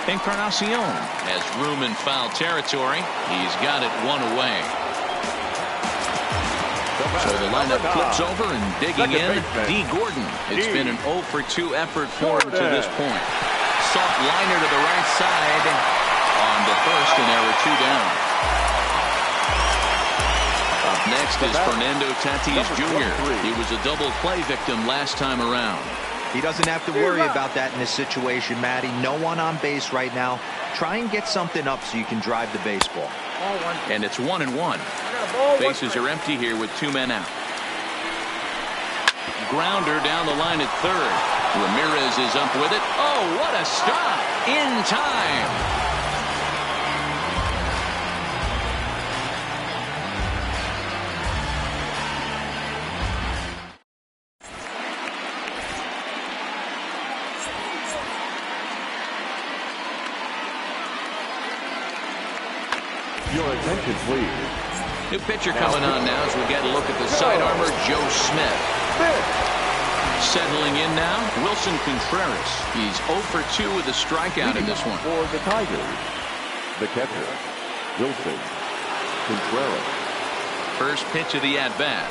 Encarnacion has room in foul territory. He's got it 1 away. So the lineup flips over, and digging in, D. Gordon. It's been an 0 for 2 effort for him to this point. Soft liner to the right side. On to first, and there are 2 down. Up next is Fernando Tatis Jr. He was a double play victim last time around. He doesn't have to worry about that in this situation, Matty. No one on base right now. Try and get something up so you can drive the baseball. And it's 1-1. Bases are empty here with 2 men out. Grounder down the line at third. Ramirez is up with it. Oh, what a stop! In time. Your attention, please. New pitcher coming on now as we get a look at the side armor, Joe Smith. Settling in now, Wilson Contreras. He's 0 for 2 with a strikeout in this one. For the Tigers, the catcher, Wilson Contreras. First pitch of the at-bat.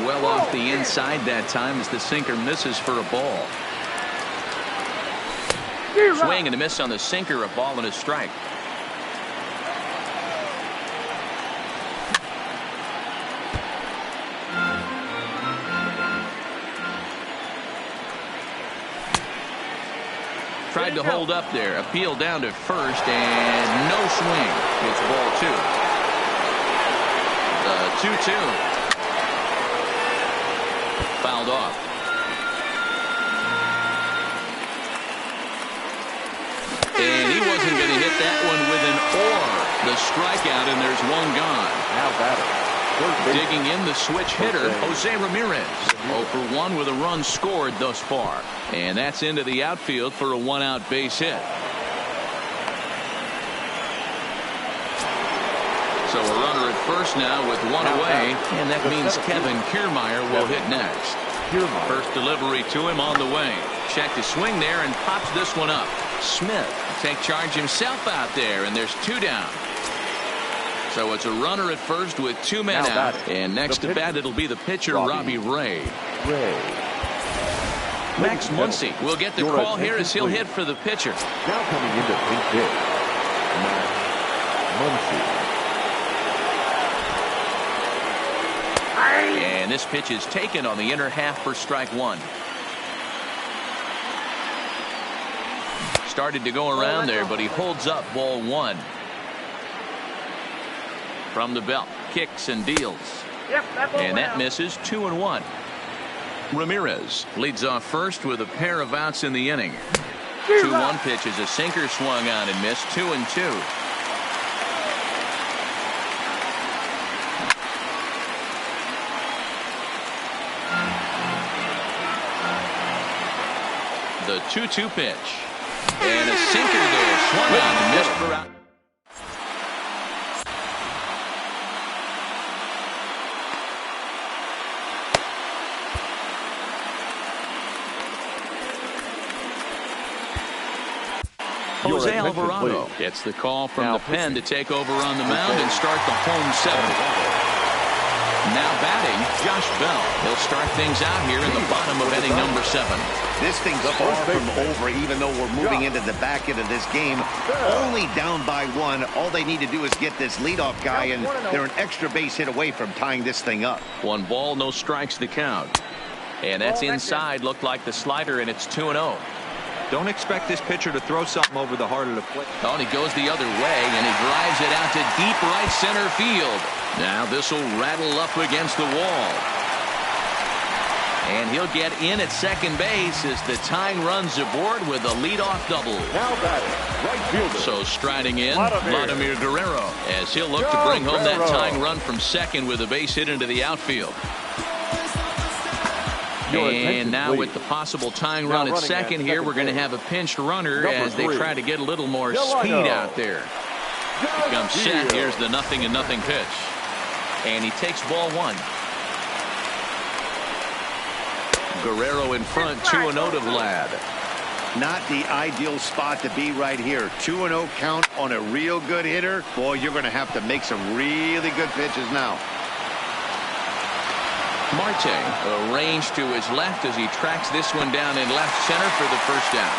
Well off the inside that time as the sinker misses for a ball. Swing and a miss on the sinker, a ball and a strike. Tried to hold up there. Appeal down to first, and no swing. It's ball 2. The 2-2. Fouled off. And he wasn't going to hit that one with an or. The strikeout, and there's 1 gone. Now batter. Digging in, the switch hitter, Jose Ramirez. 0 for 1 with a run scored thus far. And that's into the outfield for a 1-out base hit. So a runner at first now with 1 away, and that means Kevin Kiermaier will hit next. First delivery to him on the way. Checked his swing there and pops this one up. Smith take charge himself out there, and there's 2 down. So it's a runner at first with 2 men out. And next to bat, it'll be the pitcher, Robbie Ray. Max Muncy will get the call here as he'll hit for the pitcher. Now coming into pinch hit, Max Muncy. And this pitch is taken on the inner half for strike 1. Started to go around there, but he holds up ball 1. From the belt, kicks and deals. And that misses 2-1. Ramirez leads off first with a pair of outs in the inning. 2-1 pitch is a sinker swung on and missed. 2-2. The 2-2 pitch. And a sinker there. Swung on and missed for out. Jose Alvarado gets the call from the pen to take over on the mound and start the home 7th. Now batting, Josh Bell. He'll start things out here in the bottom of inning number 7. This thing's far from over, even though we're moving into the back end of this game. Only down by 1. All they need to do is get this leadoff guy, and they're an extra base hit away from tying this thing up. 1 ball, no strikes to count. And that's inside. Looked like the slider, and it's 2-0. Don't expect this pitcher to throw something over the heart of the plate. Oh, and he goes the other way, and he drives it out to deep right center field. Now this will rattle up against the wall. And he'll get in at second base as the tying runs aboard with a leadoff double. Now batting, right fielder. So striding in, Vladimir Guerrero, as he'll look to bring home that tying run from second with a base hit into the outfield. And now with the possible tying run at second here, we're going to have a pinched runner as they try to get a little more speed out there. Here comes set. Here's the 0-0 pitch. And he takes ball 1. Guerrero in front, 2-0 to Vlad. Not the ideal spot to be right here. 2-0 count on a real good hitter. Boy, you're going to have to make some really good pitches now. Marte arranged to his left as he tracks this one down in left center for the first down.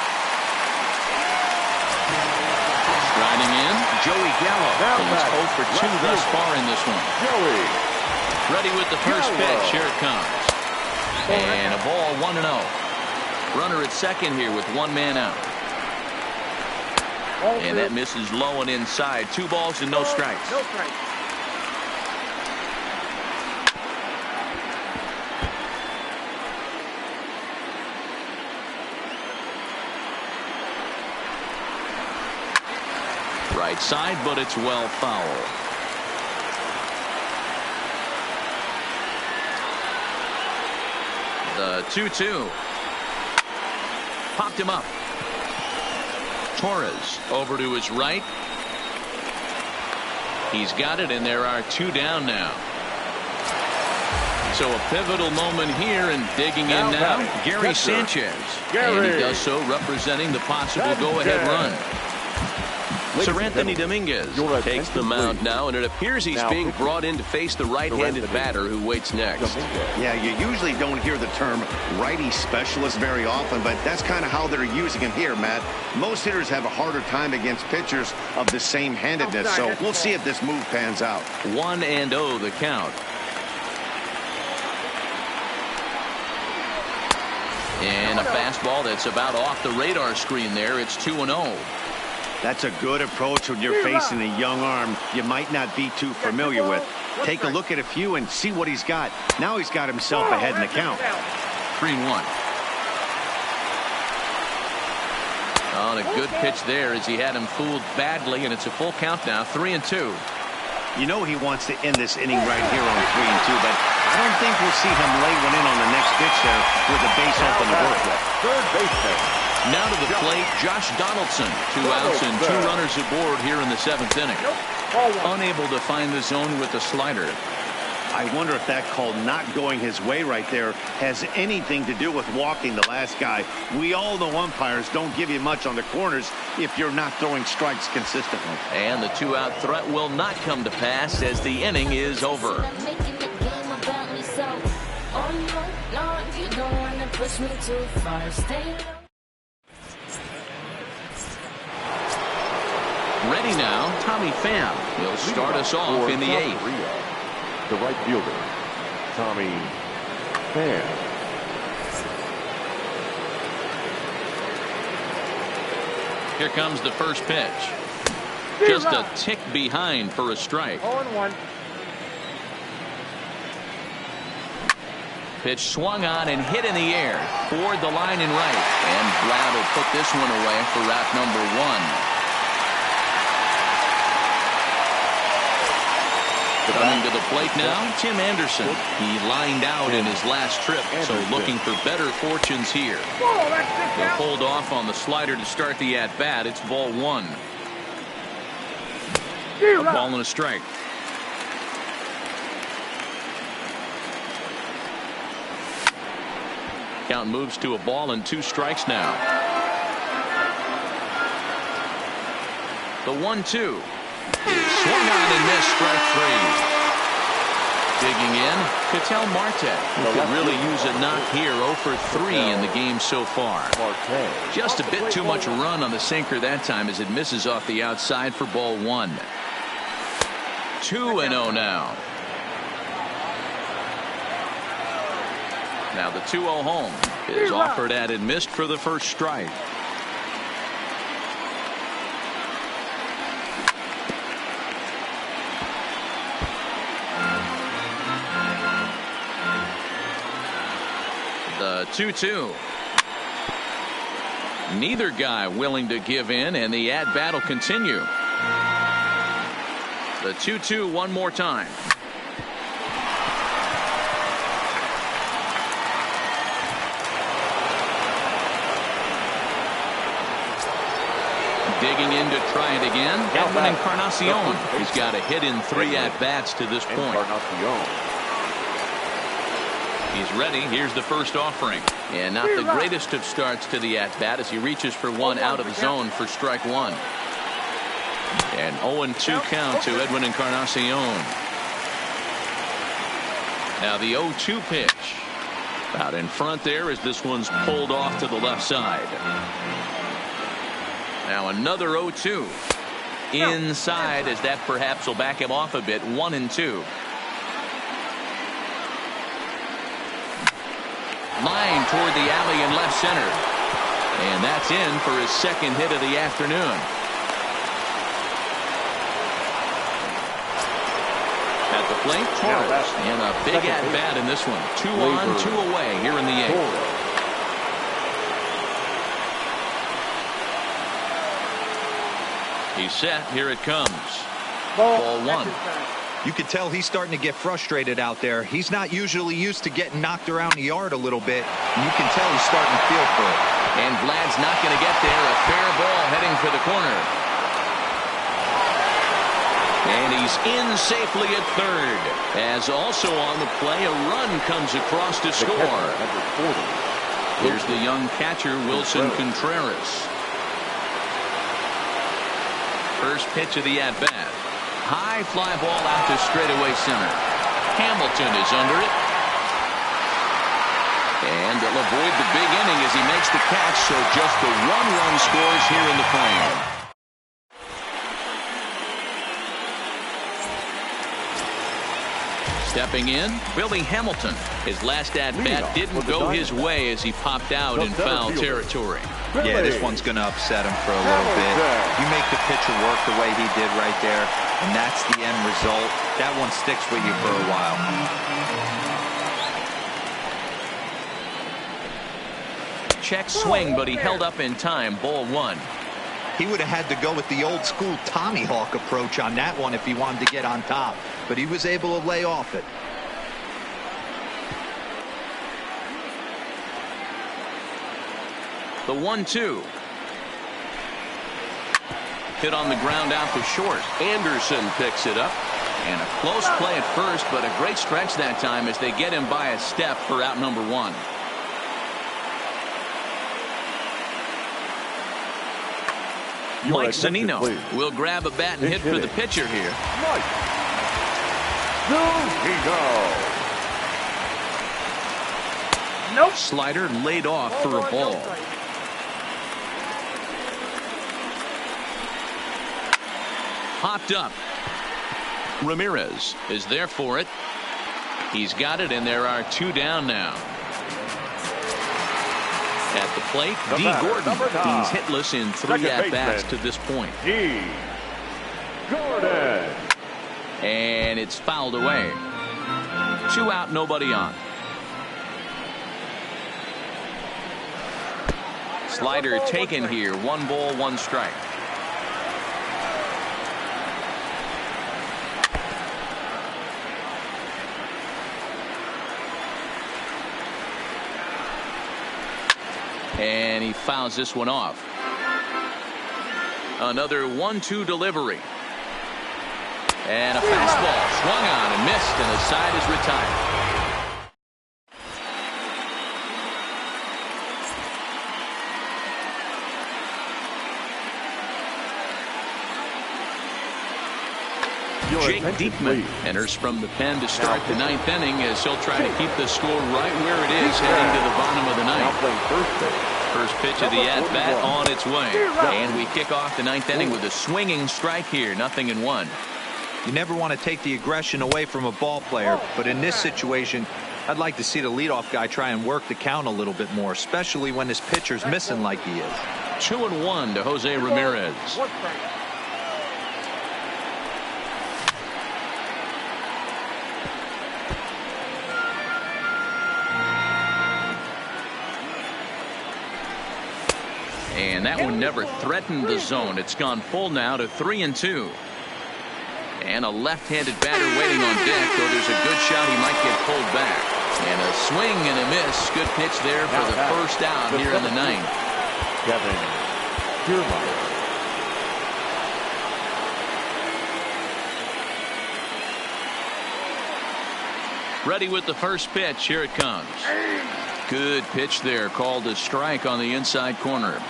Striding in, Joey Gallo. He's 0 for 2 thus far in this one. Ready with the first pitch. Here it comes. And a ball 1-0. Runner at second here with 1 man out. And that misses low and inside. 2 balls and no strikes. No strikes. Right side, but it's well foul. The 2-2. Popped him up. Torres over to his right. He's got it, and there are 2 down now. So a pivotal moment here, and digging in now, Gary Sanchez. And he does so representing the possible go-ahead run. Sir Anthony Dominguez takes the mound now, and it appears he's being brought in to face the right-handed batter who waits next. Yeah, you usually don't hear the term righty specialist very often, but that's kind of how they're using him here, Matt. Most hitters have a harder time against pitchers of the same handedness, so we'll see if this move pans out. 1-0 the count. And a fastball that's about off the radar screen there. It's 2-0. That's a good approach when you're facing a young arm you might not be too familiar with. Take a look at a few and see what he's got. Now he's got himself ahead in the count. 3-1. On a good pitch there as he had him fooled badly, and it's a full count now. 3-2. You know he wants to end this inning right here on 3-2, but I don't think we'll see him lay one in on the next pitch there with a base open to work with. Third baseman. Now to the plate, Josh Donaldson. 2 outs and 2 runners aboard here in the 7th inning. Unable to find the zone with the slider. I wonder if that call not going his way right there has anything to do with walking the last guy. We all know umpires don't give you much on the corners if you're not throwing strikes consistently. And the 2-out threat will not come to pass as the inning is over. Ready now, Tommy Pham. He'll start us off in the 8th. The right fielder, Tommy Pham. Here comes the first pitch. Just a tick behind for a strike. 0-1. Pitch swung on and hit in the air toward the line and right. And Vlad will put this one away for out number 1. Coming to the plate now, Tim Anderson. He lined out in his last trip, so looking for better fortunes here. He'll hold off on the slider to start the at-bat. It's ball 1. A ball and a strike. Count moves to a ball and 2 strikes now. The 1-2. Swung on and missed, strike 3. Digging in, Ketel Marte. Could really use a knock here. 0 for 3 in the game so far. Just a bit too much run on the sinker that time as it misses off the outside for ball 1. 2-0 now. Now the 2-0 home is offered at and missed for the first strike. The 2-2. Neither guy willing to give in, and the at-bat will continue. The 2-2 one more time. Digging in to try it again. Edwin Encarnacion. He's got a hit in 3 at-bats to this point. He's ready. Here's the first offering. And not the greatest of starts to the at-bat as he reaches for one out of the zone for strike 1. And 0-2 count to Edwin Encarnacion. Now the 0-2 pitch. Out in front there as this one's pulled off to the left side. Now another 0-2. Inside as that perhaps will back him off a bit. 1-2. Line toward the alley in left center. And that's in for his second hit of the afternoon. At the plate, Torres. And a big at-bat in this one. 2 on, 2 away here in the 8th. He's set. Here it comes. Ball 1. You could tell he's starting to get frustrated out there. He's not usually used to getting knocked around the yard a little bit. And you can tell he's starting to feel for it. And Vlad's not going to get there. A fair ball heading for the corner. And he's in safely at third. As also on the play, a run comes across to score. Here's the young catcher, Wilson Contreras. First pitch of the at-bat. High fly ball out to straightaway center. Hamilton is under it. And they'll avoid the big inning as he makes the catch, so just the 1 run scores here in the frame. Stepping in, Billy Hamilton. His last at-bat didn't go his way as he popped out in foul territory. Yeah, this one's going to upset him for a little bit. You make the pitcher work the way he did right there, and that's the end result. That one sticks with you for a while. Check swing, but he held up in time. Ball 1. He would have had to go with the old school Tommy Hawk approach on that one if he wanted to get on top, but he was able to lay off it. The 1-2. Hit on the ground out to short. Anderson picks it up. And a close play at first, but a great stretch that time as they get him by a step for out number 1. Mike Zunino will grab a bat and hit for the pitcher here. Mike Zunino. Nope. Slider laid off for a ball. Popped up. Ramirez is there for it. He's got it, and there are 2 down now. At the plate, D. Gordon. He's hitless in 3 at-bats to this point. D. Gordon. And it's fouled away. 2 out, nobody on. Slider taken here. 1 ball, 1 strike. And he fouls this one off. Another 1-2 delivery. And a fastball swung on and missed, and the side is retired. Jake Diekman enters from the pen to start the 9th inning as he'll try to keep the score right where it is heading to the bottom of the 9th. First pitch of the at-bat on its way. And we kick off the 9th inning with a swinging strike here. 0-1. You never want to take the aggression away from a ball player, but in this situation, I'd like to see the leadoff guy try and work the count a little bit more, especially when his pitcher's missing like he is. 2-1 to Jose Ramirez. And that one never threatened the zone. It's gone full now to 3-2. And a left-handed batter waiting on deck, though there's a good shot he might get pulled back. And a swing and a miss. Good pitch there for the first out here in the 9th. Kevin Kiermaier. Ready with the first pitch. Here it comes. Good pitch there, called a strike on the inside corner.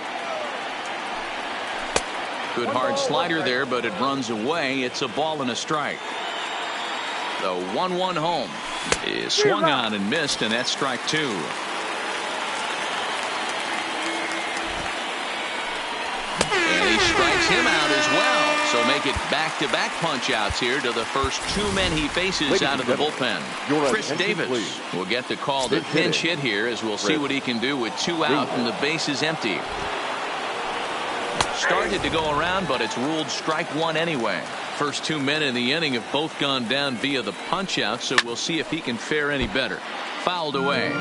Good hard slider there, but it runs away. It's a ball and a strike. The 1-1 home is swung on and missed, and that's strike 2. And he strikes him out as well. So make it back-to-back punch-outs here to the first 2 men he faces out of the bullpen. Chris Davis will get the call to pinch hit here as we'll see what he can do with 2 out and the base is empty. Started to go around, but it's ruled strike 1 anyway. First 2 men in the inning have both gone down via the punch-out, so we'll see if he can fare any better. Fouled away.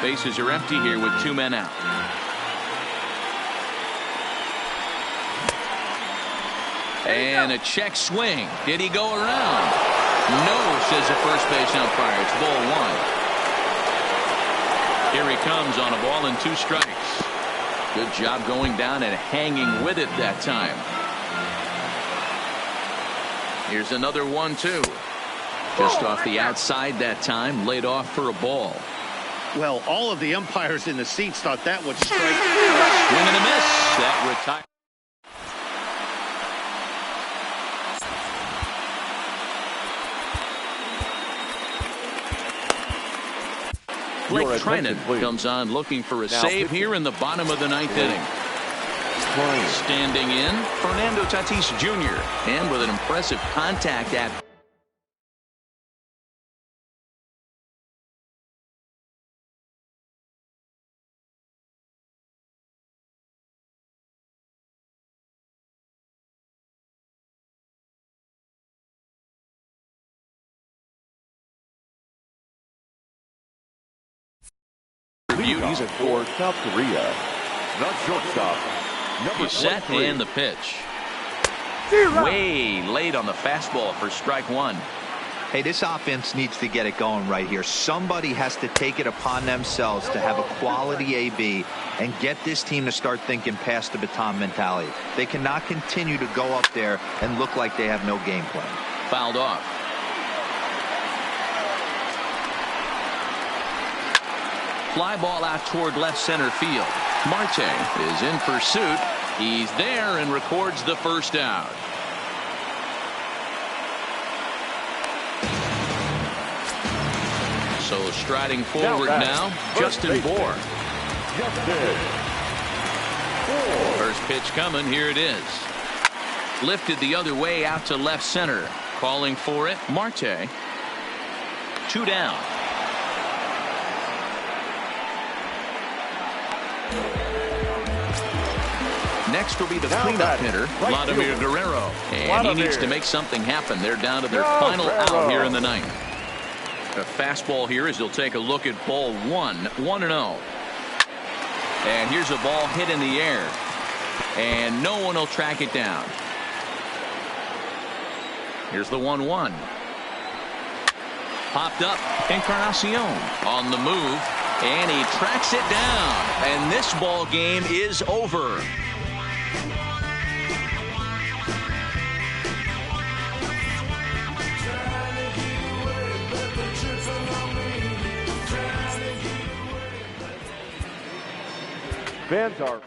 Bases are empty here with 2 men out. And a check swing. Did he go around? No, says the first base umpire. It's ball 1. Here he comes on a ball and 2 strikes. Good job going down and hanging with it that time. Here's another 1-2. Just off the outside that time, laid off for a ball. Well, all of the umpires in the seats thought that would strike. Swing and a miss. That retired. Blake Trinan comes on looking for a save here in the bottom of the 9th inning. Standing in, Fernando Tatis Jr. And with an impressive contact at He's in for South Korea. The shortstop. He's set and the pitch. Way late on the fastball for strike 1. Hey, this offense needs to get it going right here. Somebody has to take it upon themselves to have a quality AB and get this team to start thinking past the baton mentality. They cannot continue to go up there and look like they have no game plan. Fouled off. Fly ball out toward left center field. Marte is in pursuit. He's there and records the first out. So striding forward now, Justin Bohr. First pitch coming. Here it is. Lifted the other way out to left center. Calling for it, Marte. 2 down. Next will be the cleanup hitter, Vladimir Guerrero. And he needs to make something happen. They're down to their final out here in the ninth. A fastball here as he'll take a look at ball 1, 1-0. And here's a ball hit in the air. And no one will track it down. Here's the 1-1. Popped up. Encarnacion on the move. And he tracks it down. And this ball game is over. Fans are